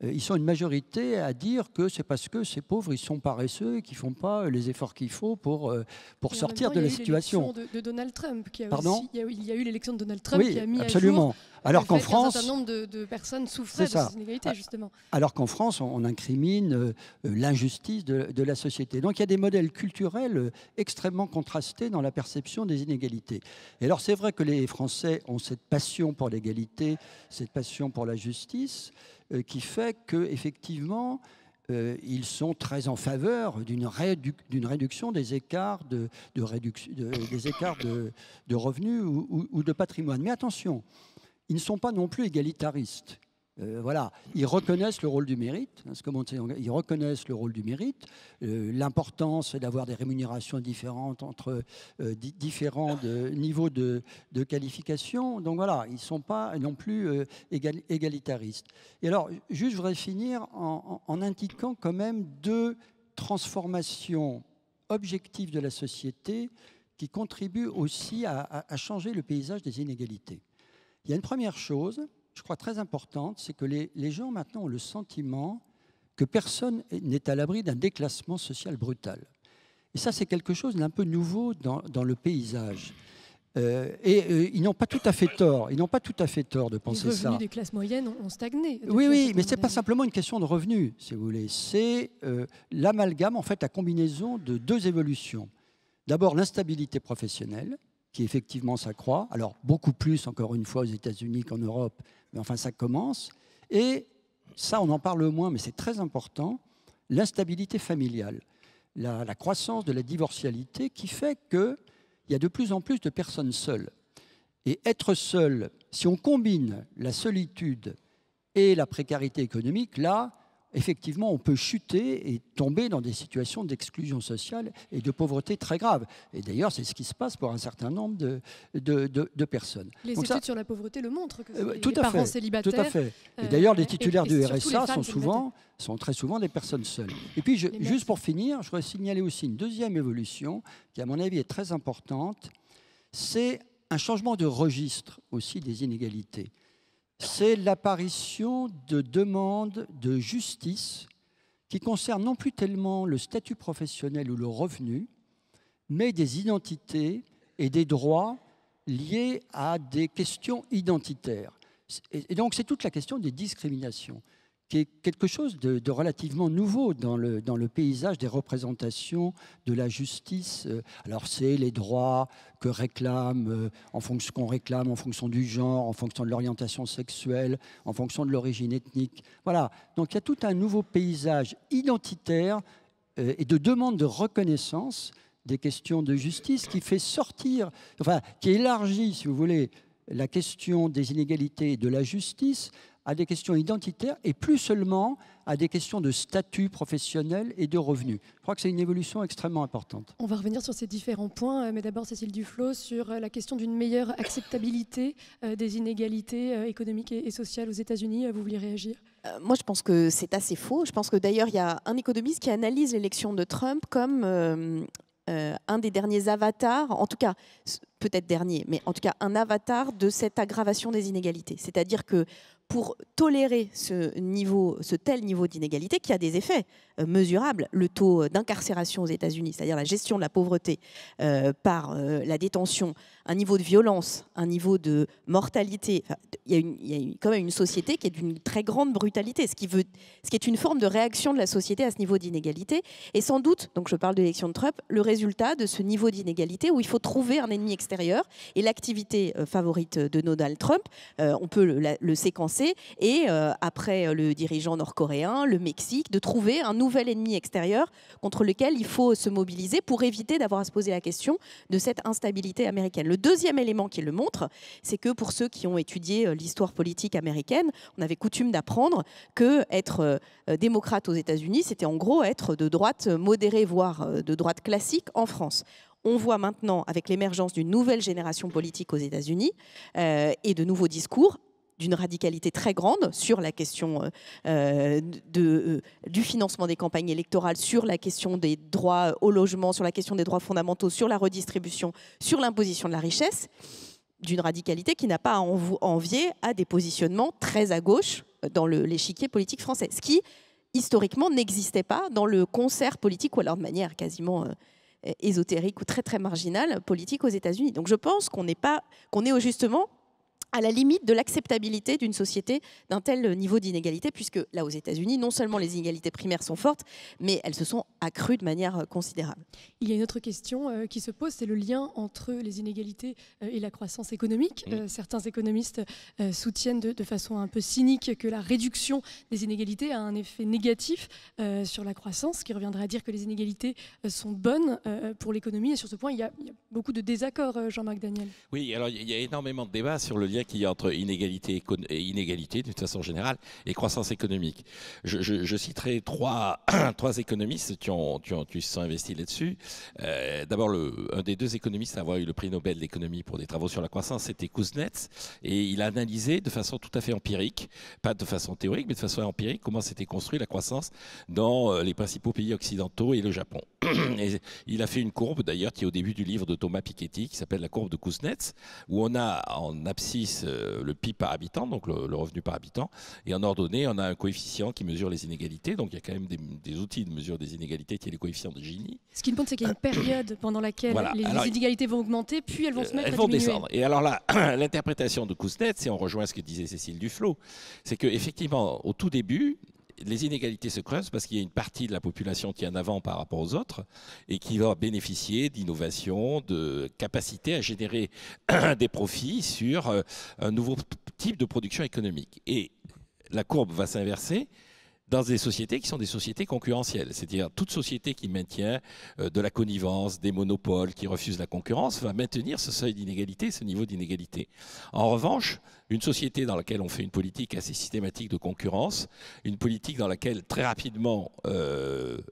ils sont une majorité à dire que c'est parce que ces pauvres, ils sont paresseux et qu'ils ne font pas les efforts qu'il faut pour sortir de la situation. Il y a eu l'élection de Donald Trump. Pardon ? Il y a eu l'élection de Donald Trump oui, qui a mis absolument. Alors qu'en Un France, certain nombre de personnes souffraient de ces inégalités, justement. Alors qu'en France, on incrimine l'injustice de la société. Donc il y a des modèles culturels extrêmement contrastés dans la perception des inégalités. Et alors c'est vrai que les Français ont cette passion pour l'égalité, cette passion pour la justice, qui fait qu'effectivement, ils sont très en faveur d'une réduction des écarts des écarts de revenus ou de patrimoine. Mais attention, ils ne sont pas non plus égalitaristes. Voilà, ils reconnaissent le rôle du mérite. Ils reconnaissent le rôle du mérite. L'importance d'avoir des rémunérations différentes entre différents niveaux de qualification. Donc voilà, ils ne sont pas non plus égalitaristes. Et alors, juste, je voudrais finir en indiquant quand même 2 transformations objectives de la société qui contribuent aussi à changer le paysage des inégalités. Il y a une première chose, je crois très importante, c'est que les gens maintenant ont le sentiment que personne n'est à l'abri d'un déclassement social brutal. Et ça, c'est quelque chose d'un peu nouveau dans le paysage. Ils n'ont pas tout à fait tort. Ils n'ont pas tout à fait tort de penser ça. Les revenus des classes moyennes ont stagné. Oui, mais ce n'est pas simplement une question de revenus, si vous voulez. C'est l'amalgame, en fait, la combinaison de 2 évolutions. D'abord, l'instabilité professionnelle, qui effectivement s'accroît. Alors, beaucoup plus, encore une fois, aux États-Unis qu'en Europe, mais enfin, ça commence. Et ça, on en parle moins, mais c'est très important, l'instabilité familiale, la croissance de la divorcialité qui fait qu'il y a de plus en plus de personnes seules. Et être seul, si on combine la solitude et la précarité économique, là, effectivement, on peut chuter et tomber dans des situations d'exclusion sociale et de pauvreté très graves. Et d'ailleurs, c'est ce qui se passe pour un certain nombre de personnes. Les Donc études sur la pauvreté le montrent, que les tout à parents fait, célibataires... Tout à fait. Et d'ailleurs, les titulaires du surtout RSA les femmes sont très souvent des personnes seules. Et puis, juste pour finir, je voudrais signaler aussi une deuxième évolution qui, à mon avis, est très importante. C'est un changement de registre aussi des inégalités. C'est l'apparition de demandes de justice qui concernent non plus tellement le statut professionnel ou le revenu, mais des identités et des droits liés à des questions identitaires. Et donc, c'est toute la question des discriminations, qui est quelque chose de relativement nouveau dans le paysage des représentations de la justice. Alors, c'est les droits qu'on réclame en fonction du genre, en fonction de l'orientation sexuelle, en fonction de l'origine ethnique. Voilà. Donc, il y a tout un nouveau paysage identitaire et de demande de reconnaissance des questions de justice qui fait sortir, enfin, qui élargit, si vous voulez, la question des inégalités et de la justice à des questions identitaires et plus seulement à des questions de statut professionnel et de revenus. Je crois que c'est une évolution extrêmement importante. On va revenir sur ces différents points, mais d'abord Cécile Duflot, sur la question d'une meilleure acceptabilité des inégalités économiques et sociales aux États-Unis. Vous vouliez réagir ? Moi, je pense que c'est assez faux. Je pense que d'ailleurs, il y a un économiste qui analyse l'élection de Trump comme un des derniers avatars, en tout cas, peut-être dernier, mais en tout cas un avatar de cette aggravation des inégalités. C'est-à-dire que pour tolérer ce tel niveau d'inégalité, qui a des effets mesurables, le taux d'incarcération aux États-Unis, c'est-à-dire la gestion de la pauvreté par la détention, un niveau de violence, un niveau de mortalité, il y a quand même une société qui est d'une très grande brutalité, ce qui est une forme de réaction de la société à ce niveau d'inégalité. Et sans doute, donc je parle de l'élection de Trump, le résultat de ce niveau d'inégalité où il faut trouver un ennemi extérieur. Et l'activité favorite de Donald Trump, on peut le séquencer, et après le dirigeant nord-coréen, le Mexique, de trouver un nouvel ennemi extérieur contre lequel il faut se mobiliser pour éviter d'avoir à se poser la question de cette instabilité américaine. Le deuxième élément qui le montre, c'est que pour ceux qui ont étudié l'histoire politique américaine, on avait coutume d'apprendre qu'être démocrate aux États-Unis, c'était en gros être de droite modérée, voire de droite classique en France. On voit maintenant, avec l'émergence d'une nouvelle génération politique aux États-Unis et de nouveaux discours, d'une radicalité très grande sur la question du financement des campagnes électorales, sur la question des droits au logement, sur la question des droits fondamentaux, sur la redistribution, sur l'imposition de la richesse, d'une radicalité qui n'a pas à envier à des positionnements très à gauche dans l'échiquier politique français, ce qui, historiquement, n'existait pas dans le concert politique, ou alors de manière quasiment ésotérique ou très, très marginale, politique aux États-Unis. Donc je pense qu'on est justement à la limite de l'acceptabilité d'une société d'un tel niveau d'inégalité, puisque là, aux États-Unis, non seulement les inégalités primaires sont fortes, mais elles se sont accrues de manière considérable. Il y a une autre question qui se pose, c'est le lien entre les inégalités et la croissance économique. Certains économistes soutiennent de façon un peu cynique que la réduction des inégalités a un effet négatif sur la croissance, ce qui reviendrait à dire que les inégalités sont bonnes pour l'économie. Et sur ce point, il y a beaucoup de désaccords, Jean-Marc Daniel. Oui, alors il y a énormément de débats sur le lien qu'il y a entre inégalité et inégalité, d'une façon générale, et croissance économique. Je citerai trois économistes qui se sont investis là-dessus. D'abord, un des deux économistes à avoir eu le prix Nobel d'économie pour des travaux sur la croissance, c'était Kuznets, et il a analysé de façon tout à fait empirique, pas de façon théorique, mais de façon empirique, comment s'était construite la croissance dans les principaux pays occidentaux et le Japon. Et il a fait une courbe, d'ailleurs, qui est au début du livre de Thomas Piketty, qui s'appelle la courbe de Kuznets, où on a en abscisse le PIB par habitant, donc le revenu par habitant, et en ordonnée, on a un coefficient qui mesure les inégalités. Donc il y a quand même des outils de mesure des inégalités qui est le coefficient de Gini. Ce qui montre, c'est qu'il y a une période pendant laquelle les inégalités vont augmenter, puis elles vont se mettre à diminuer. Descendre. Et alors là, l'interprétation de Kuznets, et on rejoint ce que disait Cécile Duflot, c'est qu'effectivement, au tout début, les inégalités se creusent parce qu'il y a une partie de la population qui est en avant par rapport aux autres et qui va bénéficier d'innovation, de capacité à générer des profits sur un nouveau type de production économique. Et la courbe va s'inverser dans des sociétés qui sont des sociétés concurrentielles. C'est-à-dire toute société qui maintient de la connivence, des monopoles, qui refuse la concurrence, va maintenir ce seuil d'inégalité, ce niveau d'inégalité. En revanche, une société dans laquelle on fait une politique assez systématique de concurrence, une politique dans laquelle très rapidement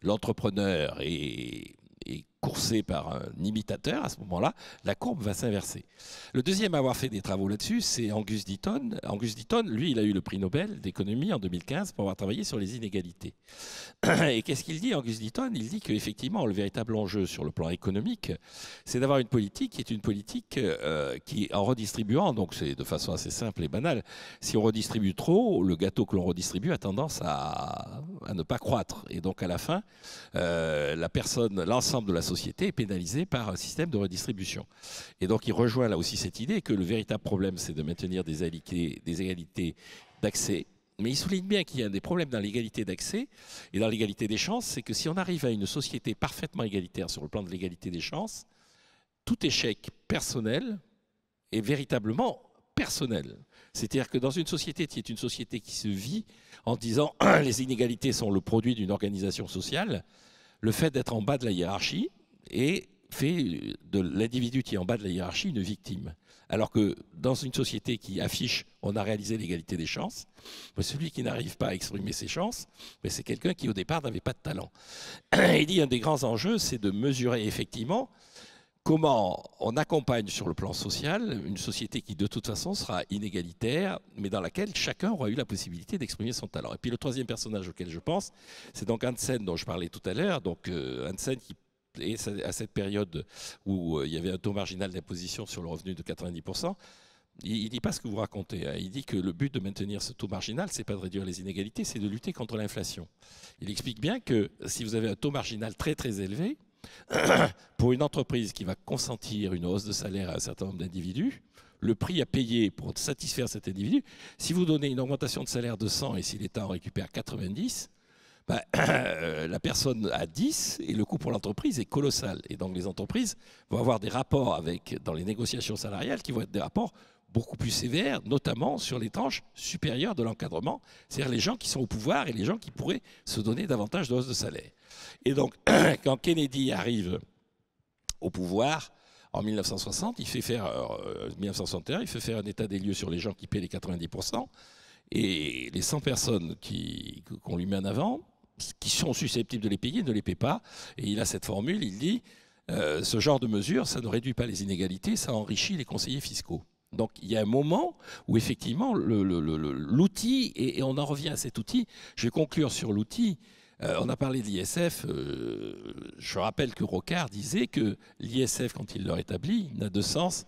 l'entrepreneur est coursé par un imitateur, à ce moment-là, la courbe va s'inverser. Le deuxième à avoir fait des travaux là-dessus, c'est Angus Deaton. Angus Deaton, lui, il a eu le prix Nobel d'économie en 2015 pour avoir travaillé sur les inégalités. Et qu'est-ce qu'il dit, Angus Deaton? Il dit qu'effectivement, le véritable enjeu sur le plan économique, c'est d'avoir une politique qui est une politique qui, en redistribuant, donc c'est de façon assez simple et banale, si on redistribue trop, le gâteau que l'on redistribue a tendance à ne pas croître. Et donc, à la fin, l'ensemble de la société est pénalisée par un système de redistribution. Et donc il rejoint là aussi cette idée que le véritable problème, c'est de maintenir des égalités d'accès. Mais il souligne bien qu'il y a des problèmes dans l'égalité d'accès et dans l'égalité des chances, c'est que si on arrive à une société parfaitement égalitaire sur le plan de l'égalité des chances, tout échec personnel est véritablement personnel. C'est-à-dire que dans une société qui est une société qui se vit en disant les inégalités sont le produit d'une organisation sociale, le fait d'être en bas de la hiérarchie fait de l'individu qui est en bas de la hiérarchie une victime. Alors que dans une société qui affiche on a réalisé l'égalité des chances, celui qui n'arrive pas à exprimer ses chances, c'est quelqu'un qui au départ n'avait pas de talent. Il dit un des grands enjeux, c'est de mesurer effectivement comment on accompagne sur le plan social une société qui de toute façon sera inégalitaire, mais dans laquelle chacun aura eu la possibilité d'exprimer son talent. Et puis le troisième personnage auquel je pense, c'est donc Hansen dont je parlais tout à l'heure. Donc Hansen qui est à cette période où il y avait un taux marginal d'imposition sur le revenu de 90%. Il ne dit pas ce que vous racontez. Hein. Il dit que le but de maintenir ce taux marginal, ce n'est pas de réduire les inégalités, c'est de lutter contre l'inflation. Il explique bien que si vous avez un taux marginal très très élevé, pour une entreprise qui va consentir une hausse de salaire à un certain nombre d'individus, le prix à payer pour satisfaire cet individu, si vous donnez une augmentation de salaire de 100 et si l'État en récupère 90, la personne a 10 et le coût pour l'entreprise est colossal. Et donc les entreprises vont avoir des rapports dans les négociations salariales qui vont être des rapports beaucoup plus sévères, notamment sur les tranches supérieures de l'encadrement, c'est-à-dire les gens qui sont au pouvoir et les gens qui pourraient se donner davantage de hausse de salaire. Et donc, quand Kennedy arrive au pouvoir, en 1960, 1961, il fait faire un état des lieux sur les gens qui paient les 90%, et les 100 personnes qu'on lui met en avant, qui sont susceptibles de les payer, ne les paient pas. Et il a cette formule, il dit, ce genre de mesure, ça ne réduit pas les inégalités, ça enrichit les conseillers fiscaux. Donc il y a un moment où effectivement l'outil, et on en revient à cet outil, je vais conclure sur l'outil, on a parlé de l'ISF, je rappelle que Rocard disait que l'ISF, quand il l'a établi, n'a de sens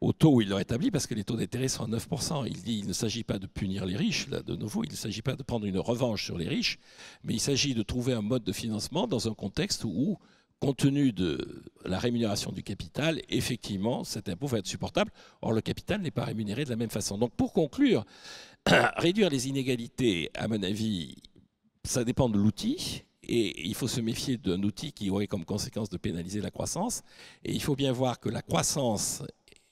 au taux où il l'a établi parce que les taux d'intérêt sont à 9%. Il dit qu'il ne s'agit pas de punir les riches, là de nouveau, il ne s'agit pas de prendre une revanche sur les riches, mais il s'agit de trouver un mode de financement dans un contexte où compte tenu de la rémunération du capital, effectivement, cet impôt va être supportable. Or, le capital n'est pas rémunéré de la même façon. Donc, pour conclure, réduire les inégalités, à mon avis, ça dépend de l'outil. Et il faut se méfier d'un outil qui aurait comme conséquence de pénaliser la croissance. Et il faut bien voir que la croissance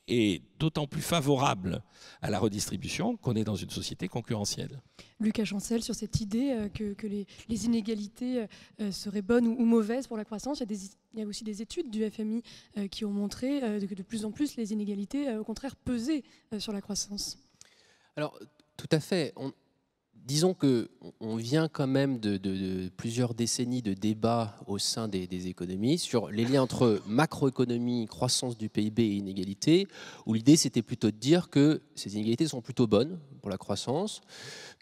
est d'autant plus favorable à la redistribution qu'on est dans une société concurrentielle. Lucas Chancel, sur cette idée que les inégalités seraient bonnes ou mauvaises pour la croissance, il y a aussi des études du FMI qui ont montré que de plus en plus les inégalités, au contraire, pesaient sur la croissance. Alors, tout à fait. Disons qu'on vient quand même de plusieurs décennies de débats au sein des économies sur les liens entre macroéconomie, croissance du PIB et inégalités, où l'idée c'était plutôt de dire que ces inégalités sont plutôt bonnes pour la croissance,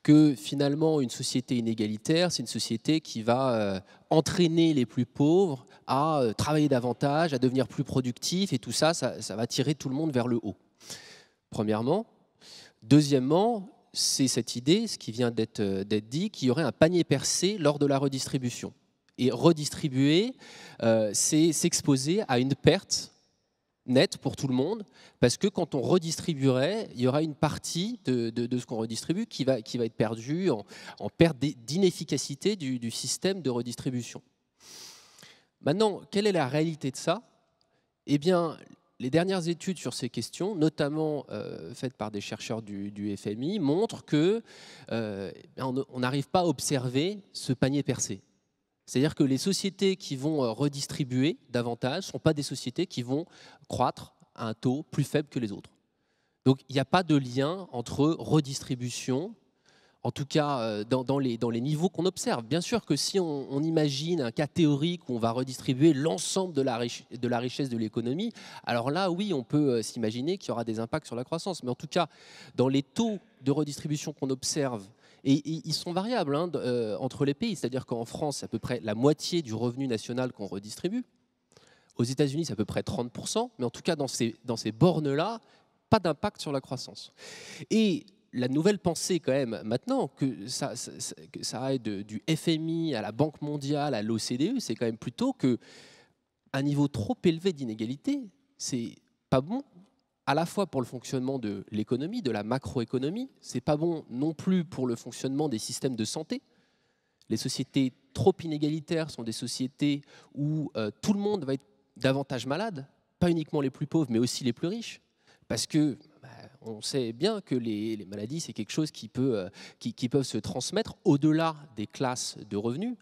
que finalement une société inégalitaire, c'est une société qui va entraîner les plus pauvres à travailler davantage, à devenir plus productifs, et tout ça, ça va tirer tout le monde vers le haut. Premièrement. Deuxièmement, c'est cette idée, ce qui vient d'être dit, qu'il y aurait un panier percé lors de la redistribution. Et redistribuer, c'est s'exposer à une perte nette pour tout le monde, parce que quand on redistribuerait, il y aura une partie de ce qu'on redistribue qui va être perdue en perte d'inefficacité du système de redistribution. Maintenant, quelle est la réalité de ça? Eh bien, les dernières études sur ces questions, notamment faites par des chercheurs du FMI, montrent qu'on n'arrive pas à observer ce panier percé. C'est-à-dire que les sociétés qui vont redistribuer davantage ne sont pas des sociétés qui vont croître à un taux plus faible que les autres. Donc il n'y a pas de lien entre redistribution, en tout cas dans les niveaux qu'on observe. Bien sûr que si on imagine un cas théorique où on va redistribuer l'ensemble de la richesse de l'économie, alors là, oui, on peut s'imaginer qu'il y aura des impacts sur la croissance. Mais en tout cas, dans les taux de redistribution qu'on observe, et ils sont variables entre les pays, c'est-à-dire qu'en France, c'est à peu près la moitié du revenu national qu'on redistribue. Aux États-Unis, c'est à peu près 30%, mais en tout cas, dans ces bornes-là, pas d'impact sur la croissance. Et la nouvelle pensée quand même maintenant, que ça aille du FMI à la Banque mondiale, à l'OCDE, c'est quand même plutôt qu'un niveau trop élevé d'inégalité, c'est pas bon, à la fois pour le fonctionnement de l'économie, de la macroéconomie, c'est pas bon non plus pour le fonctionnement des systèmes de santé. Les sociétés trop inégalitaires sont des sociétés où tout le monde va être davantage malade, pas uniquement les plus pauvres, mais aussi les plus riches, parce que on sait bien que les maladies, c'est quelque chose qui peuvent se transmettre au-delà des classes de revenus,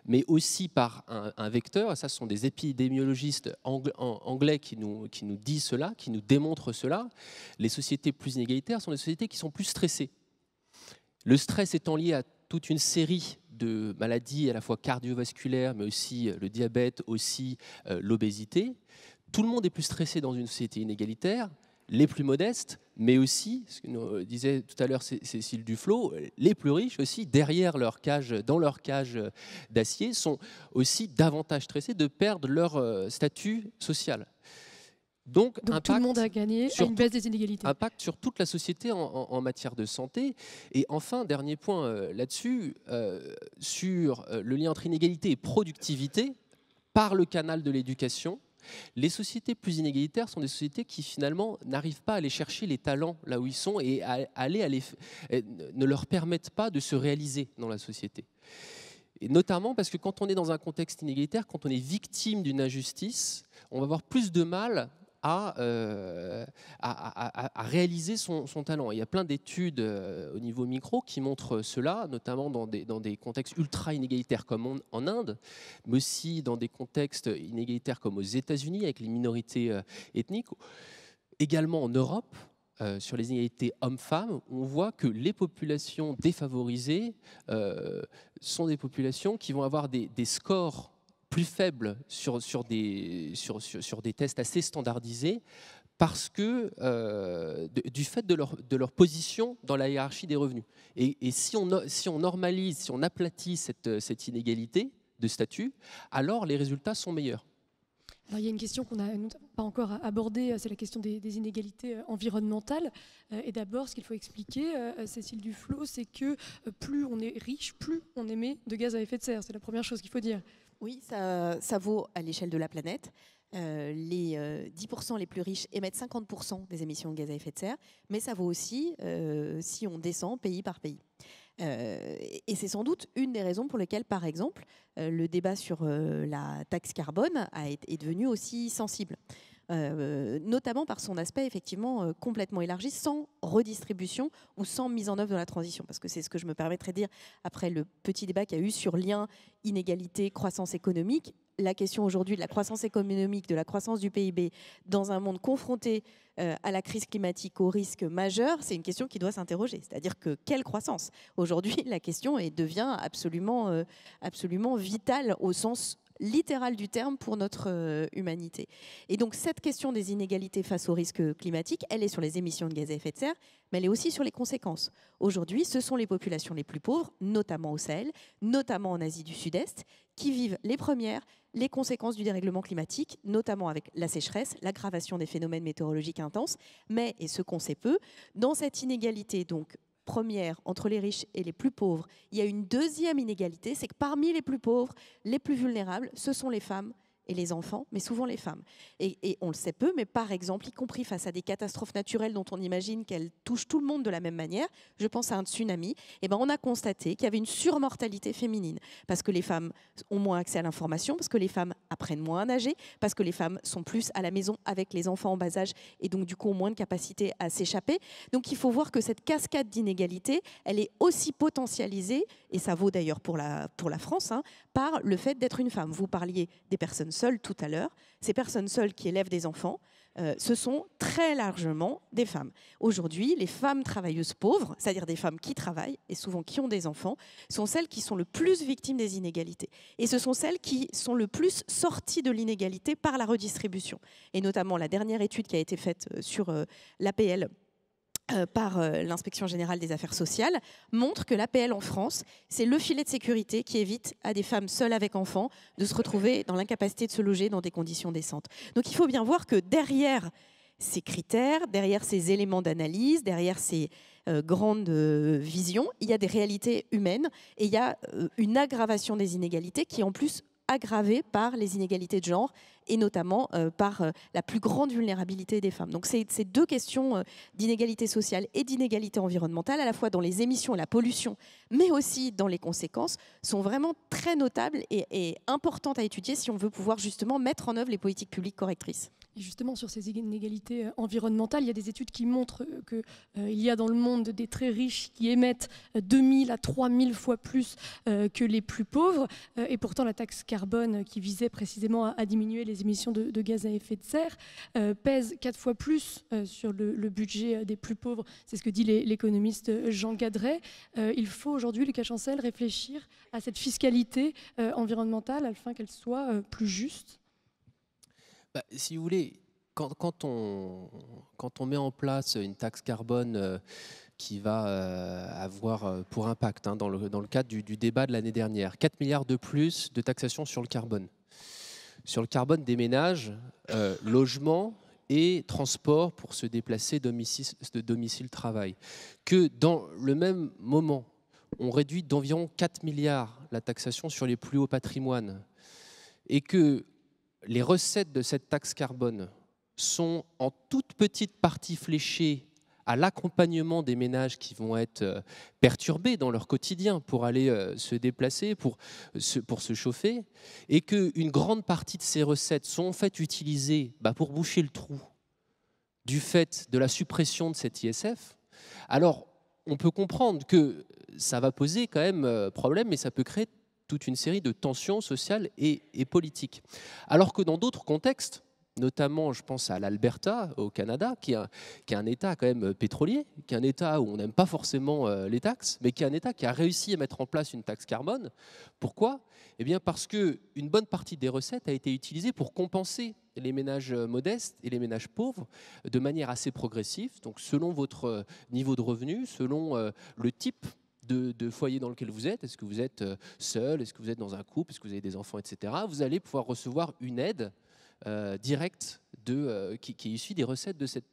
mais aussi par un vecteur. Et ça, ce sont des épidémiologistes anglais qui nous disent cela, qui nous démontrent cela. Les sociétés plus inégalitaires sont des sociétés qui sont plus stressées. Le stress étant lié à toute une série de maladies à la fois cardiovasculaires, mais aussi le diabète, aussi l'obésité. Tout le monde est plus stressé dans une société inégalitaire. Les plus modestes, mais aussi, ce que nous disait tout à l'heure Cécile Duflot, les plus riches aussi, derrière leur cage, dans leur cage d'acier, sont aussi davantage stressés de perdre leur statut social. Donc tout le monde a gagné à une baisse des inégalités. Impact sur toute la société en matière de santé. Et enfin, dernier point là-dessus, sur le lien entre inégalité et productivité, par le canal de l'éducation. Les sociétés plus inégalitaires sont des sociétés qui finalement n'arrivent pas à aller chercher les talents là où ils sont et ne leur permettent pas de se réaliser dans la société. Et notamment parce que quand on est dans un contexte inégalitaire, quand on est victime d'une injustice, on va avoir plus de mal à réaliser son talent. Il y a plein d'études au niveau micro qui montrent cela, notamment dans des contextes ultra inégalitaires comme en Inde, mais aussi dans des contextes inégalitaires comme aux États-Unis avec les minorités ethniques. Également en Europe, sur les inégalités hommes-femmes, on voit que les populations défavorisées sont des populations qui vont avoir des scores plus faibles sur des tests assez standardisés parce que du fait de leur position dans la hiérarchie des revenus. Et si on normalise, si on aplatit cette inégalité de statut, alors les résultats sont meilleurs. Alors, il y a une question qu'on n'a pas encore abordée, c'est la question des inégalités environnementales. Et d'abord, ce qu'il faut expliquer, Cécile Duflot, c'est que plus on est riche, plus on émet de gaz à effet de serre. C'est la première chose qu'il faut dire. Oui, ça vaut à l'échelle de la planète. Les 10% les plus riches émettent 50% des émissions de gaz à effet de serre, mais ça vaut aussi si on descend pays par pays. Et c'est sans doute une des raisons pour lesquelles, par exemple, le débat sur la taxe carbone est devenu aussi sensible. Notamment par son aspect effectivement complètement élargi, sans redistribution ou sans mise en œuvre de la transition. Parce que c'est ce que je me permettrais de dire après le petit débat qu'il y a eu sur lien, inégalité, croissance économique. La question aujourd'hui de la croissance économique, de la croissance du PIB dans un monde confronté à la crise climatique, aux risques majeurs, c'est une question qui doit s'interroger. C'est-à-dire que quelle croissance? Aujourd'hui, la question devient absolument vitale au sens littéral du terme pour notre humanité. Et donc cette question des inégalités face aux risques climatiques, elle est sur les émissions de gaz à effet de serre, mais elle est aussi sur les conséquences. Aujourd'hui, ce sont les populations les plus pauvres, notamment au Sahel, notamment en Asie du Sud-Est, qui vivent les premières les conséquences du dérèglement climatique, notamment avec la sécheresse, l'aggravation des phénomènes météorologiques intenses, mais, et ce qu'on sait peu, dans cette inégalité donc première entre les riches et les plus pauvres, il y a une deuxième inégalité, c'est que parmi les plus pauvres, les plus vulnérables, ce sont les femmes et les enfants, mais souvent les femmes. Et on le sait peu, mais par exemple, y compris face à des catastrophes naturelles dont on imagine qu'elles touchent tout le monde de la même manière, je pense à un tsunami, et ben on a constaté qu'il y avait une surmortalité féminine, parce que les femmes ont moins accès à l'information, parce que les femmes apprennent moins à nager, parce que les femmes sont plus à la maison avec les enfants en bas âge, et donc du coup ont moins de capacité à s'échapper. Donc il faut voir que cette cascade d'inégalités, elle est aussi potentialisée, et ça vaut d'ailleurs pour la France, hein, par le fait d'être une femme. Vous parliez des personnes seules tout à l'heure. Ces personnes seules qui élèvent des enfants, ce sont très largement des femmes. Aujourd'hui, les femmes travailleuses pauvres, c'est-à-dire des femmes qui travaillent et souvent qui ont des enfants, sont celles qui sont le plus victimes des inégalités. Et ce sont celles qui sont le plus sorties de l'inégalité par la redistribution. Et notamment la dernière étude qui a été faite sur l'APL par l'Inspection générale des affaires sociales, montre que l'APL en France, c'est le filet de sécurité qui évite à des femmes seules avec enfants de se retrouver dans l'incapacité de se loger dans des conditions décentes. Donc il faut bien voir que derrière ces critères, derrière ces éléments d'analyse, derrière ces grandes visions, il y a des réalités humaines et il y a une aggravation des inégalités qui en plus aggravée par les inégalités de genre et notamment par la plus grande vulnérabilité des femmes. Donc ces deux questions d'inégalité sociale et d'inégalité environnementale, à la fois dans les émissions et la pollution, mais aussi dans les conséquences, sont vraiment très notables et importantes à étudier si on veut pouvoir justement mettre en œuvre les politiques publiques correctrices. Et justement, sur ces inégalités environnementales, il y a des études qui montrent qu'il y a dans le monde des très riches qui émettent 2000 à 3000 fois plus que les plus pauvres. Et pourtant, la taxe carbone qui visait précisément à diminuer les émissions de gaz à effet de serre pèse 4 fois plus sur le budget des plus pauvres. C'est ce que dit l'économiste Jean Gadret. Il faut aujourd'hui, Lucas Chancel, réfléchir à cette fiscalité environnementale afin qu'elle soit plus juste. Si vous voulez, quand on met en place une taxe carbone qui va avoir pour impact, dans le cadre du débat de l'année dernière, 4 milliards de plus de taxation sur le carbone. Sur le carbone des ménages, logement et transport pour se déplacer de domicile-travail. Que dans le même moment, on réduit d'environ 4 milliards la taxation sur les plus hauts patrimoines et que les recettes de cette taxe carbone sont en toute petite partie fléchées à l'accompagnement des ménages qui vont être perturbés dans leur quotidien pour aller se déplacer, pour se chauffer, et qu'une grande partie de ces recettes sont en fait utilisées pour boucher le trou du fait de la suppression de cet ISF, alors on peut comprendre que ça va poser quand même problème, mais ça peut créer toute une série de tensions sociales et politiques. Alors que dans d'autres contextes, notamment je pense à l'Alberta au Canada, qui est un État quand même pétrolier, qui est un État où on n'aime pas forcément les taxes, mais qui est un État qui a réussi à mettre en place une taxe carbone. Pourquoi ? Eh bien parce qu'une bonne partie des recettes a été utilisée pour compenser les ménages modestes et les ménages pauvres de manière assez progressive, donc selon votre niveau de revenu, selon le type de foyer dans lequel vous êtes. Est-ce que vous êtes seul? Est-ce que vous êtes dans un couple? Est-ce que vous avez des enfants, etc. Vous allez pouvoir recevoir une aide direct qui est issu des recettes de cette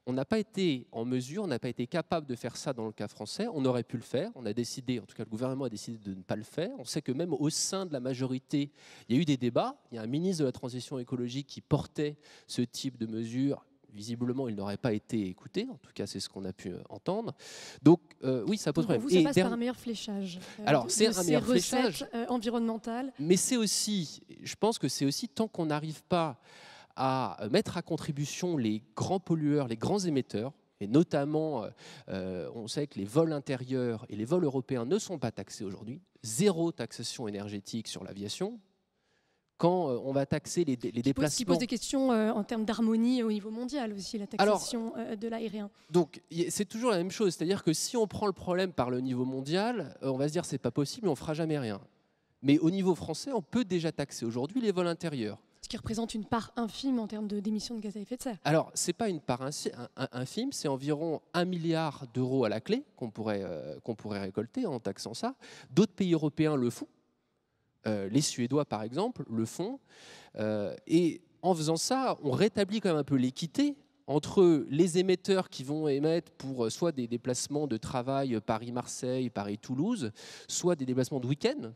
On n'a pas été en mesure, on n'a pas été capable de faire ça dans le cas français. On aurait pu le faire. On a décidé, en tout cas le gouvernement a décidé de ne pas le faire. On sait que même au sein de la majorité, il y a eu des débats. Il y a un ministre de la Transition écologique qui portait ce type de mesures. Visiblement, il n'aurait pas été écouté. En tout cas, c'est ce qu'on a pu entendre. Donc, oui, ça pose problème. Pour vous, ça passe par un meilleur fléchage. Alors, c'est un meilleur fléchage environnemental. Mais c'est aussi, je pense que c'est aussi tant qu'on n'arrive pas à mettre à contribution les grands pollueurs, les grands émetteurs, et notamment, on sait que les vols intérieurs et les vols européens ne sont pas taxés aujourd'hui. Zéro taxation énergétique sur l'aviation. Quand on va taxer les déplacements... Qui pose des questions en termes d'harmonie au niveau mondial aussi, la taxation de l'aérien. Donc, c'est toujours la même chose. C'est-à-dire que si on prend le problème par le niveau mondial, on va se dire c'est pas possible, on ne fera jamais rien. Mais au niveau français, on peut déjà taxer aujourd'hui les vols intérieurs. Ce qui représente une part infime en termes d'émissions de gaz à effet de serre. Alors, ce n'est pas une part infime, c'est environ 1 milliard d'euros à la clé qu'on pourrait récolter en taxant ça. D'autres pays européens le font. Les Suédois, par exemple, le font. Et en faisant ça, on rétablit quand même un peu l'équité entre les émetteurs qui vont émettre pour soit des déplacements de travail Paris-Marseille, Paris-Toulouse, soit des déplacements de week-end,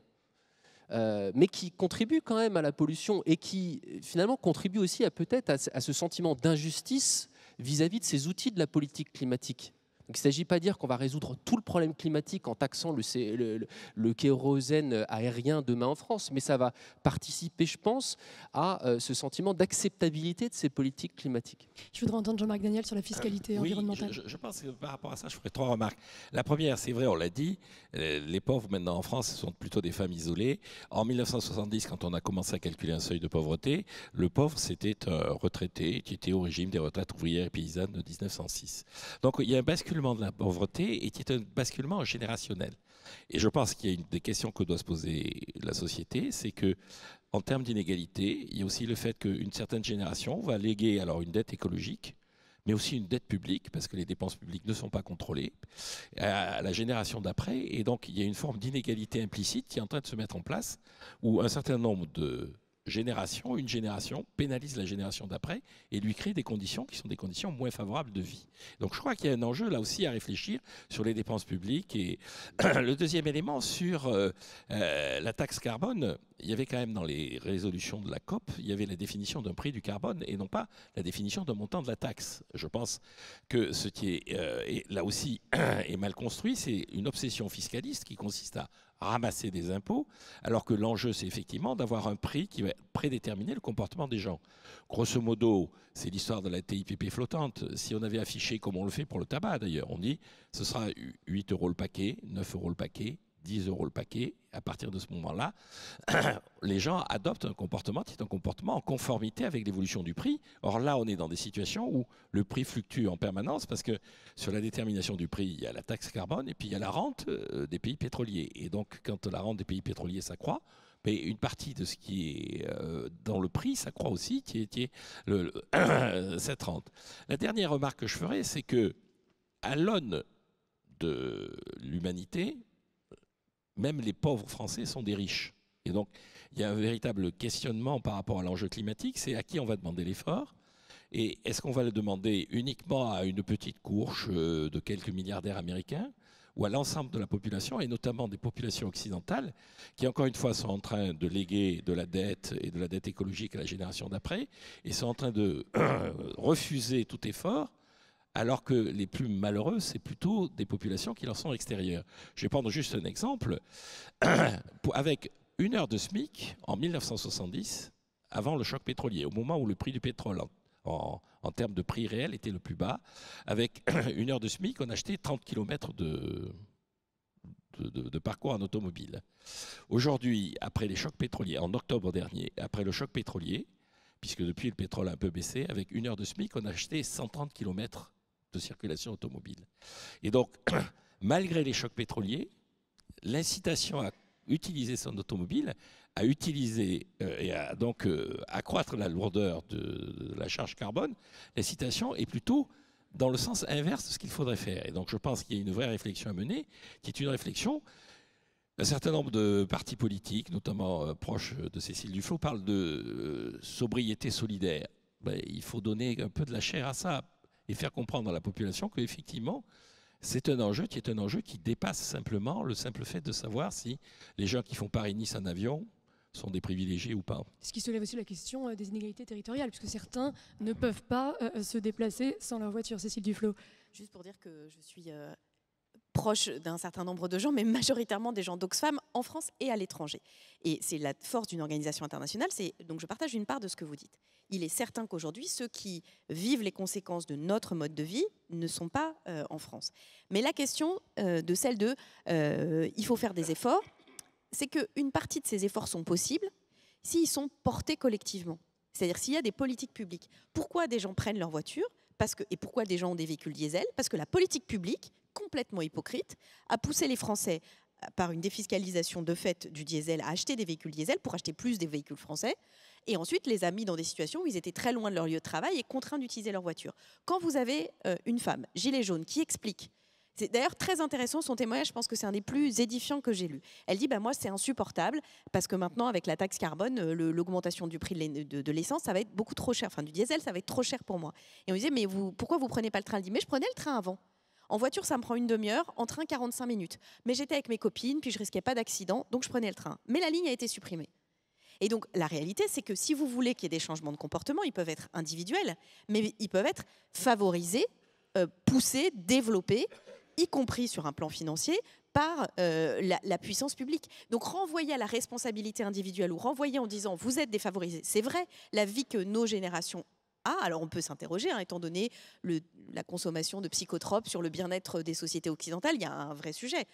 mais qui contribuent quand même à la pollution et qui finalement contribuent aussi peut-être à ce sentiment d'injustice vis-à-vis de ces outils de la politique climatique. Donc, il ne s'agit pas de dire qu'on va résoudre tout le problème climatique en taxant le kérosène aérien demain en France, mais ça va participer, je pense, à ce sentiment d'acceptabilité de ces politiques climatiques. Je voudrais entendre Jean-Marc Daniel sur la fiscalité environnementale. Je pense que par rapport à ça, je ferai 3 remarques. La première, c'est vrai, on l'a dit, les pauvres maintenant en France sont plutôt des femmes isolées. En 1970, quand on a commencé à calculer un seuil de pauvreté, le pauvre, c'était un retraité qui était au régime des retraites ouvrières et paysannes de 1906. Donc il y a un basculement de la pauvreté et qui est un basculement générationnel. Et je pense qu'il y a une des questions que doit se poser la société, c'est que en termes d'inégalité, il y a aussi le fait qu'une certaine génération va léguer alors une dette écologique, mais aussi une dette publique, parce que les dépenses publiques ne sont pas contrôlées, à la génération d'après. Et donc il y a une forme d'inégalité implicite qui est en train de se mettre en place, où un certain nombre de une génération pénalise la génération d'après et lui crée des conditions qui sont des conditions moins favorables de vie. Donc je crois qu'il y a un enjeu là aussi à réfléchir sur les dépenses publiques. Et le deuxième élément sur la taxe carbone, il y avait quand même dans les résolutions de la COP, il y avait la définition d'un prix du carbone et non pas la définition d'un montant de la taxe. Je pense que ce qui est là aussi est mal construit, c'est une obsession fiscaliste qui consiste à ramasser des impôts, alors que l'enjeu, c'est effectivement d'avoir un prix qui va prédéterminer le comportement des gens. Grosso modo, c'est l'histoire de la TIPP flottante. Si on avait affiché, comme on le fait pour le tabac d'ailleurs, on dit ce sera 8 euros le paquet, 9 euros le paquet, 10 euros le paquet. À partir de ce moment-là, les gens adoptent un comportement qui est un comportement en conformité avec l'évolution du prix. Or là, on est dans des situations où le prix fluctue en permanence parce que sur la détermination du prix, il y a la taxe carbone et puis il y a la rente des pays pétroliers. Et donc, quand la rente des pays pétroliers s'accroît, mais une partie de ce qui est dans le prix s'accroît aussi, qui est cette rente. La dernière remarque que je ferai, c'est que à l'aune de l'humanité, même les pauvres Français sont des riches. Et donc, il y a un véritable questionnement par rapport à l'enjeu climatique, c'est à qui on va demander l'effort. Et est-ce qu'on va le demander uniquement à une petite courge de quelques milliardaires américains ou à l'ensemble de la population, et notamment des populations occidentales, qui encore une fois sont en train de léguer de la dette et de la dette écologique à la génération d'après, et sont en train de refuser tout effort, alors que les plus malheureux, c'est plutôt des populations qui leur sont extérieures. Je vais prendre juste un exemple. Avec 1 heure de SMIC, en 1970, avant le choc pétrolier, au moment où le prix du pétrole, en termes de prix réel, était le plus bas, avec 1 heure de SMIC, on achetait 30 km de parcours en automobile. Aujourd'hui, après les chocs pétroliers, en octobre dernier, après le choc pétrolier, puisque depuis le pétrole a un peu baissé, avec 1 heure de SMIC, on a acheté 130 km de circulation automobile. Et donc, malgré les chocs pétroliers, l'incitation à utiliser son automobile, à utiliser et à donc accroître la lourdeur de la charge carbone, l'incitation est plutôt dans le sens inverse de ce qu'il faudrait faire. Et donc je pense qu'il y a une vraie réflexion à mener, qui est une réflexion Un certain nombre de partis politiques, notamment proches de Cécile Duflot, parlent de sobriété solidaire. Ben, il faut donner un peu de la chair à ça et faire comprendre à la population qu'effectivement, c'est un enjeu qui dépasse simplement le simple fait de savoir si les gens qui font Paris-Nice en avion sont des privilégiés ou pas. Ce qui soulève aussi la question des inégalités territoriales, puisque certains ne peuvent pas se déplacer sans leur voiture. Cécile Duflot. Juste pour dire que je suis proche d'un certain nombre de gens, mais majoritairement des gens d'Oxfam en France et à l'étranger. Et c'est la force d'une organisation internationale, donc je partage une part de ce que vous dites. Il est certain qu'aujourd'hui, ceux qui vivent les conséquences de notre mode de vie ne sont pas en France. Mais la question de celle de il faut faire des efforts, c'est qu'une partie de ces efforts sont possibles s'ils sont portés collectivement. C'est-à-dire s'il y a des politiques publiques. Pourquoi des gens prennent leur voiture ? Et pourquoi des gens ont des véhicules diesel ? Parce que la politique publique, complètement hypocrite, a poussé les Français, par une défiscalisation de fait du diesel, à acheter des véhicules diesel pour acheter plus des véhicules français, et ensuite les a mis dans des situations où ils étaient très loin de leur lieu de travail et contraints d'utiliser leur voiture. Quand vous avez une femme, gilet jaune, qui explique, c'est d'ailleurs très intéressant son témoignage, je pense que c'est un des plus édifiants que j'ai lu. Elle dit moi c'est insupportable parce que maintenant avec la taxe carbone, l'augmentation du prix de l'essence, ça va être beaucoup trop cher, enfin du diesel, ça va être trop cher pour moi. Et on me disait mais pourquoi vous prenez pas le train ? Elle dit mais je prenais le train avant. En voiture, ça me prend une demi-heure, en train 45 minutes. Mais j'étais avec mes copines, puis je risquais pas d'accident, donc je prenais le train. Mais la ligne a été supprimée. Et donc la réalité, c'est que si vous voulez qu'il y ait des changements de comportement, ils peuvent être individuels, mais ils peuvent être favorisés, poussés, développés, y compris sur un plan financier, par la puissance publique. Donc renvoyer à la responsabilité individuelle ou renvoyer en disant vous êtes défavorisés, c'est vrai, la vie que nos générations alors on peut s'interroger, étant donné la consommation de psychotropes sur le bien-être des sociétés occidentales, il y a un vrai sujet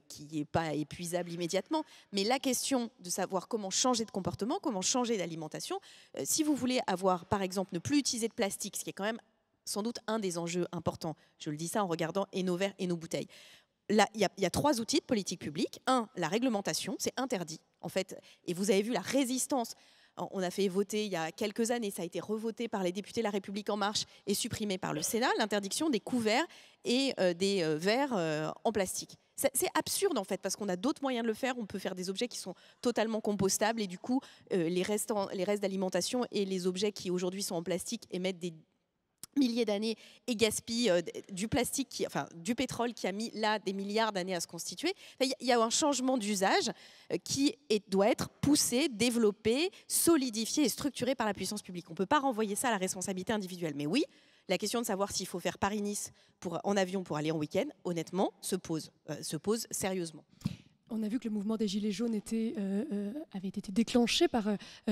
qui n'est pas épuisable immédiatement. Mais la question de savoir comment changer de comportement, comment changer d'alimentation, si vous voulez avoir, par exemple, ne plus utiliser de plastique, ce qui est quand même sans doute un des enjeux importants, je le dis ça en regardant et nos verres et nos bouteilles. Là, il y a 3 outils de politique publique. La réglementation, c'est interdit, en fait. Et vous avez vu la résistance. On a fait voter il y a quelques années, ça a été revoté par les députés La République En Marche et supprimé par le Sénat, l'interdiction des couverts et des verres en plastique. C'est absurde en fait, parce qu'on a d'autres moyens de le faire. On peut faire des objets qui sont totalement compostables et du coup, les restes d'alimentation et les objets qui aujourd'hui sont en plastique émettent des milliers d'années et gaspillent du plastique, du pétrole qui a mis là des milliards d'années à se constituer. Il y a un changement d'usage qui doit être poussé, développé, solidifié et structuré par la puissance publique. On ne peut pas renvoyer ça à la responsabilité individuelle. Mais oui, la question de savoir s'il faut faire Paris-Nice en avion pour aller en week-end, honnêtement, se pose sérieusement. On a vu que le mouvement des Gilets jaunes avait été déclenché par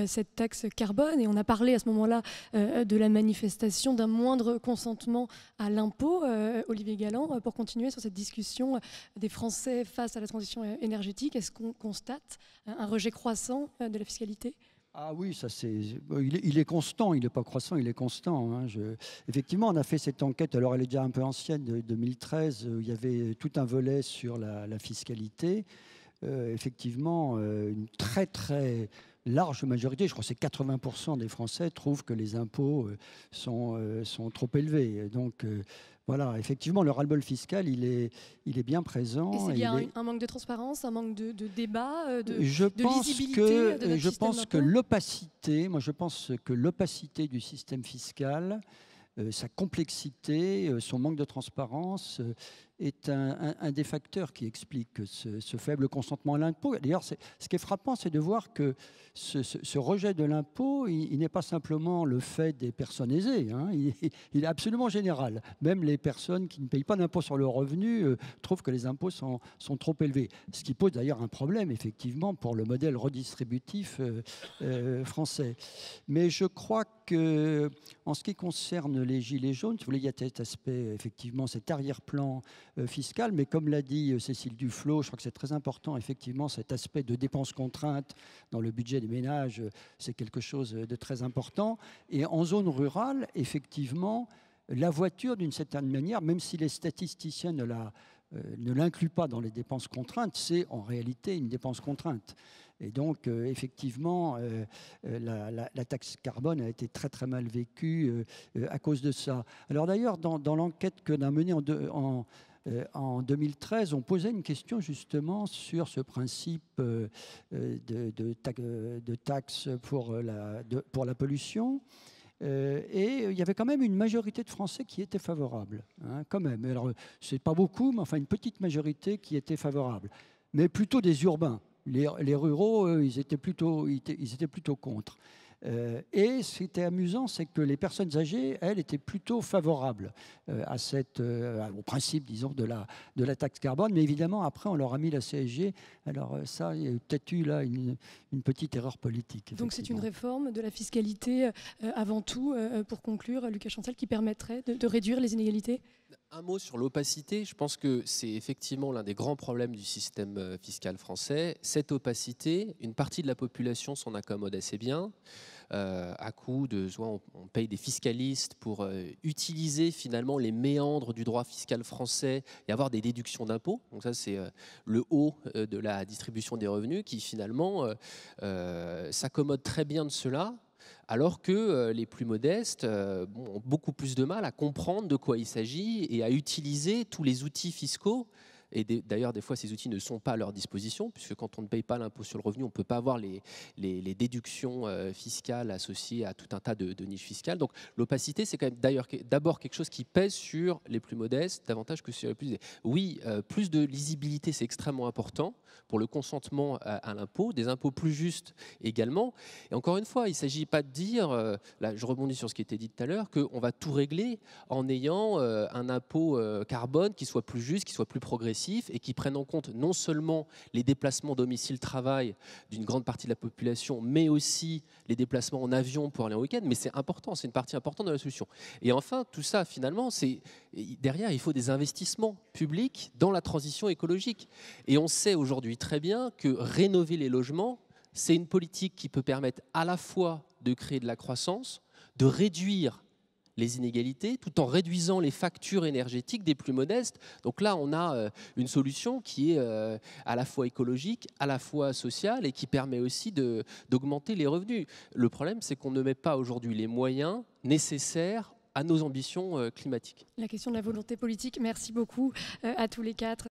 cette taxe carbone et on a parlé à ce moment-là de la manifestation d'un moindre consentement à l'impôt. Olivier Galland, pour continuer sur cette discussion des Français face à la transition énergétique, est-ce qu'on constate un rejet croissant de la fiscalité ? Ah oui, ça il est constant, il n'est pas croissant, il est constant. Effectivement, on a fait cette enquête, alors elle est déjà un peu ancienne, de 2013, où il y avait tout un volet sur la fiscalité. Effectivement, une très très large majorité, je crois que c'est 80% des Français, trouvent que les impôts sont trop élevés. Donc voilà, effectivement, le ras-le-bol fiscal, il est bien présent. Et il y a un manque de transparence, un manque de débat, de lisibilité de notre je système pense que l'opacité du système fiscal, sa complexité, son manque de transparence est un des facteurs qui explique ce faible consentement à l'impôt. D'ailleurs, ce qui est frappant, c'est de voir que ce rejet de l'impôt, il n'est pas simplement le fait des personnes aisées, il est absolument général. Même les personnes qui ne payent pas d'impôt sur le revenu trouvent que les impôts sont trop élevés. Ce qui pose d'ailleurs un problème, effectivement, pour le modèle redistributif français. Mais je crois que, en ce qui concerne les Gilets jaunes, il y a cet aspect, effectivement, cet arrière-plan fiscal, mais comme l'a dit Cécile Duflot, je crois que c'est très important, effectivement, cet aspect de dépenses contraintes dans le budget des ménages, c'est quelque chose de très important. Et en zone rurale, effectivement, la voiture, d'une certaine manière, même si les statisticiens ne l'incluent pas dans les dépenses contraintes, c'est en réalité une dépense contrainte. Et donc, effectivement, la taxe carbone a été très très mal vécue à cause de ça. Alors d'ailleurs, dans l'enquête que l'on a menée en 2013, on posait une question justement sur ce principe de taxe pour la pollution. Et il y avait quand même une majorité de Français qui étaient favorables, hein, quand même. Alors, c'est pas beaucoup, mais enfin une petite majorité qui était favorable. Mais plutôt des urbains. Les ruraux, ils étaient plutôt contre. Et ce qui était amusant, c'est que les personnes âgées, elles, étaient plutôt favorables au principe, disons, de la taxe carbone. Mais évidemment, après, on leur a mis la CSG. Alors ça, il y a peut-être eu là une petite erreur politique. Donc c'est une réforme de la fiscalité avant tout, pour conclure, Lucas Chancel, qui permettrait de réduire les inégalités? Un mot sur l'opacité. Je pense que c'est effectivement l'un des grands problèmes du système fiscal français. Cette opacité, une partie de la population s'en accommode assez bien. À coup de, soit on paye des fiscalistes pour utiliser finalement les méandres du droit fiscal français et avoir des déductions d'impôts. Donc ça, c'est le haut de la distribution des revenus qui finalement s'accommode très bien de cela. Alors que les plus modestes ont beaucoup plus de mal à comprendre de quoi il s'agit et à utiliser tous les outils fiscaux. Et d'ailleurs, des fois, ces outils ne sont pas à leur disposition, puisque quand on ne paye pas l'impôt sur le revenu, on ne peut pas avoir les déductions fiscales associées à tout un tas de niches fiscales. Donc l'opacité, c'est quand même d'abord quelque chose qui pèse sur les plus modestes, davantage que sur les plus aisés. Oui, plus de lisibilité, c'est extrêmement important pour le consentement à l'impôt, des impôts plus justes également. Et encore une fois, il ne s'agit pas de dire, là je rebondis sur ce qui était dit tout à l'heure, qu'on va tout régler en ayant un impôt carbone qui soit plus juste, qui soit plus progressif, et qui prennent en compte non seulement les déplacements domicile-travail d'une grande partie de la population, mais aussi les déplacements en avion pour aller en week-end. Mais c'est important, c'est une partie importante de la solution. Et enfin, tout ça, finalement, derrière, il faut des investissements publics dans la transition écologique. Et on sait aujourd'hui très bien que rénover les logements, c'est une politique qui peut permettre à la fois de créer de la croissance, de réduire les inégalités, tout en réduisant les factures énergétiques des plus modestes. Donc là, on a une solution qui est à la fois écologique, à la fois sociale, et qui permet aussi d'augmenter les revenus. Le problème, c'est qu'on ne met pas aujourd'hui les moyens nécessaires à nos ambitions climatiques. La question de la volonté politique. Merci beaucoup à tous les quatre.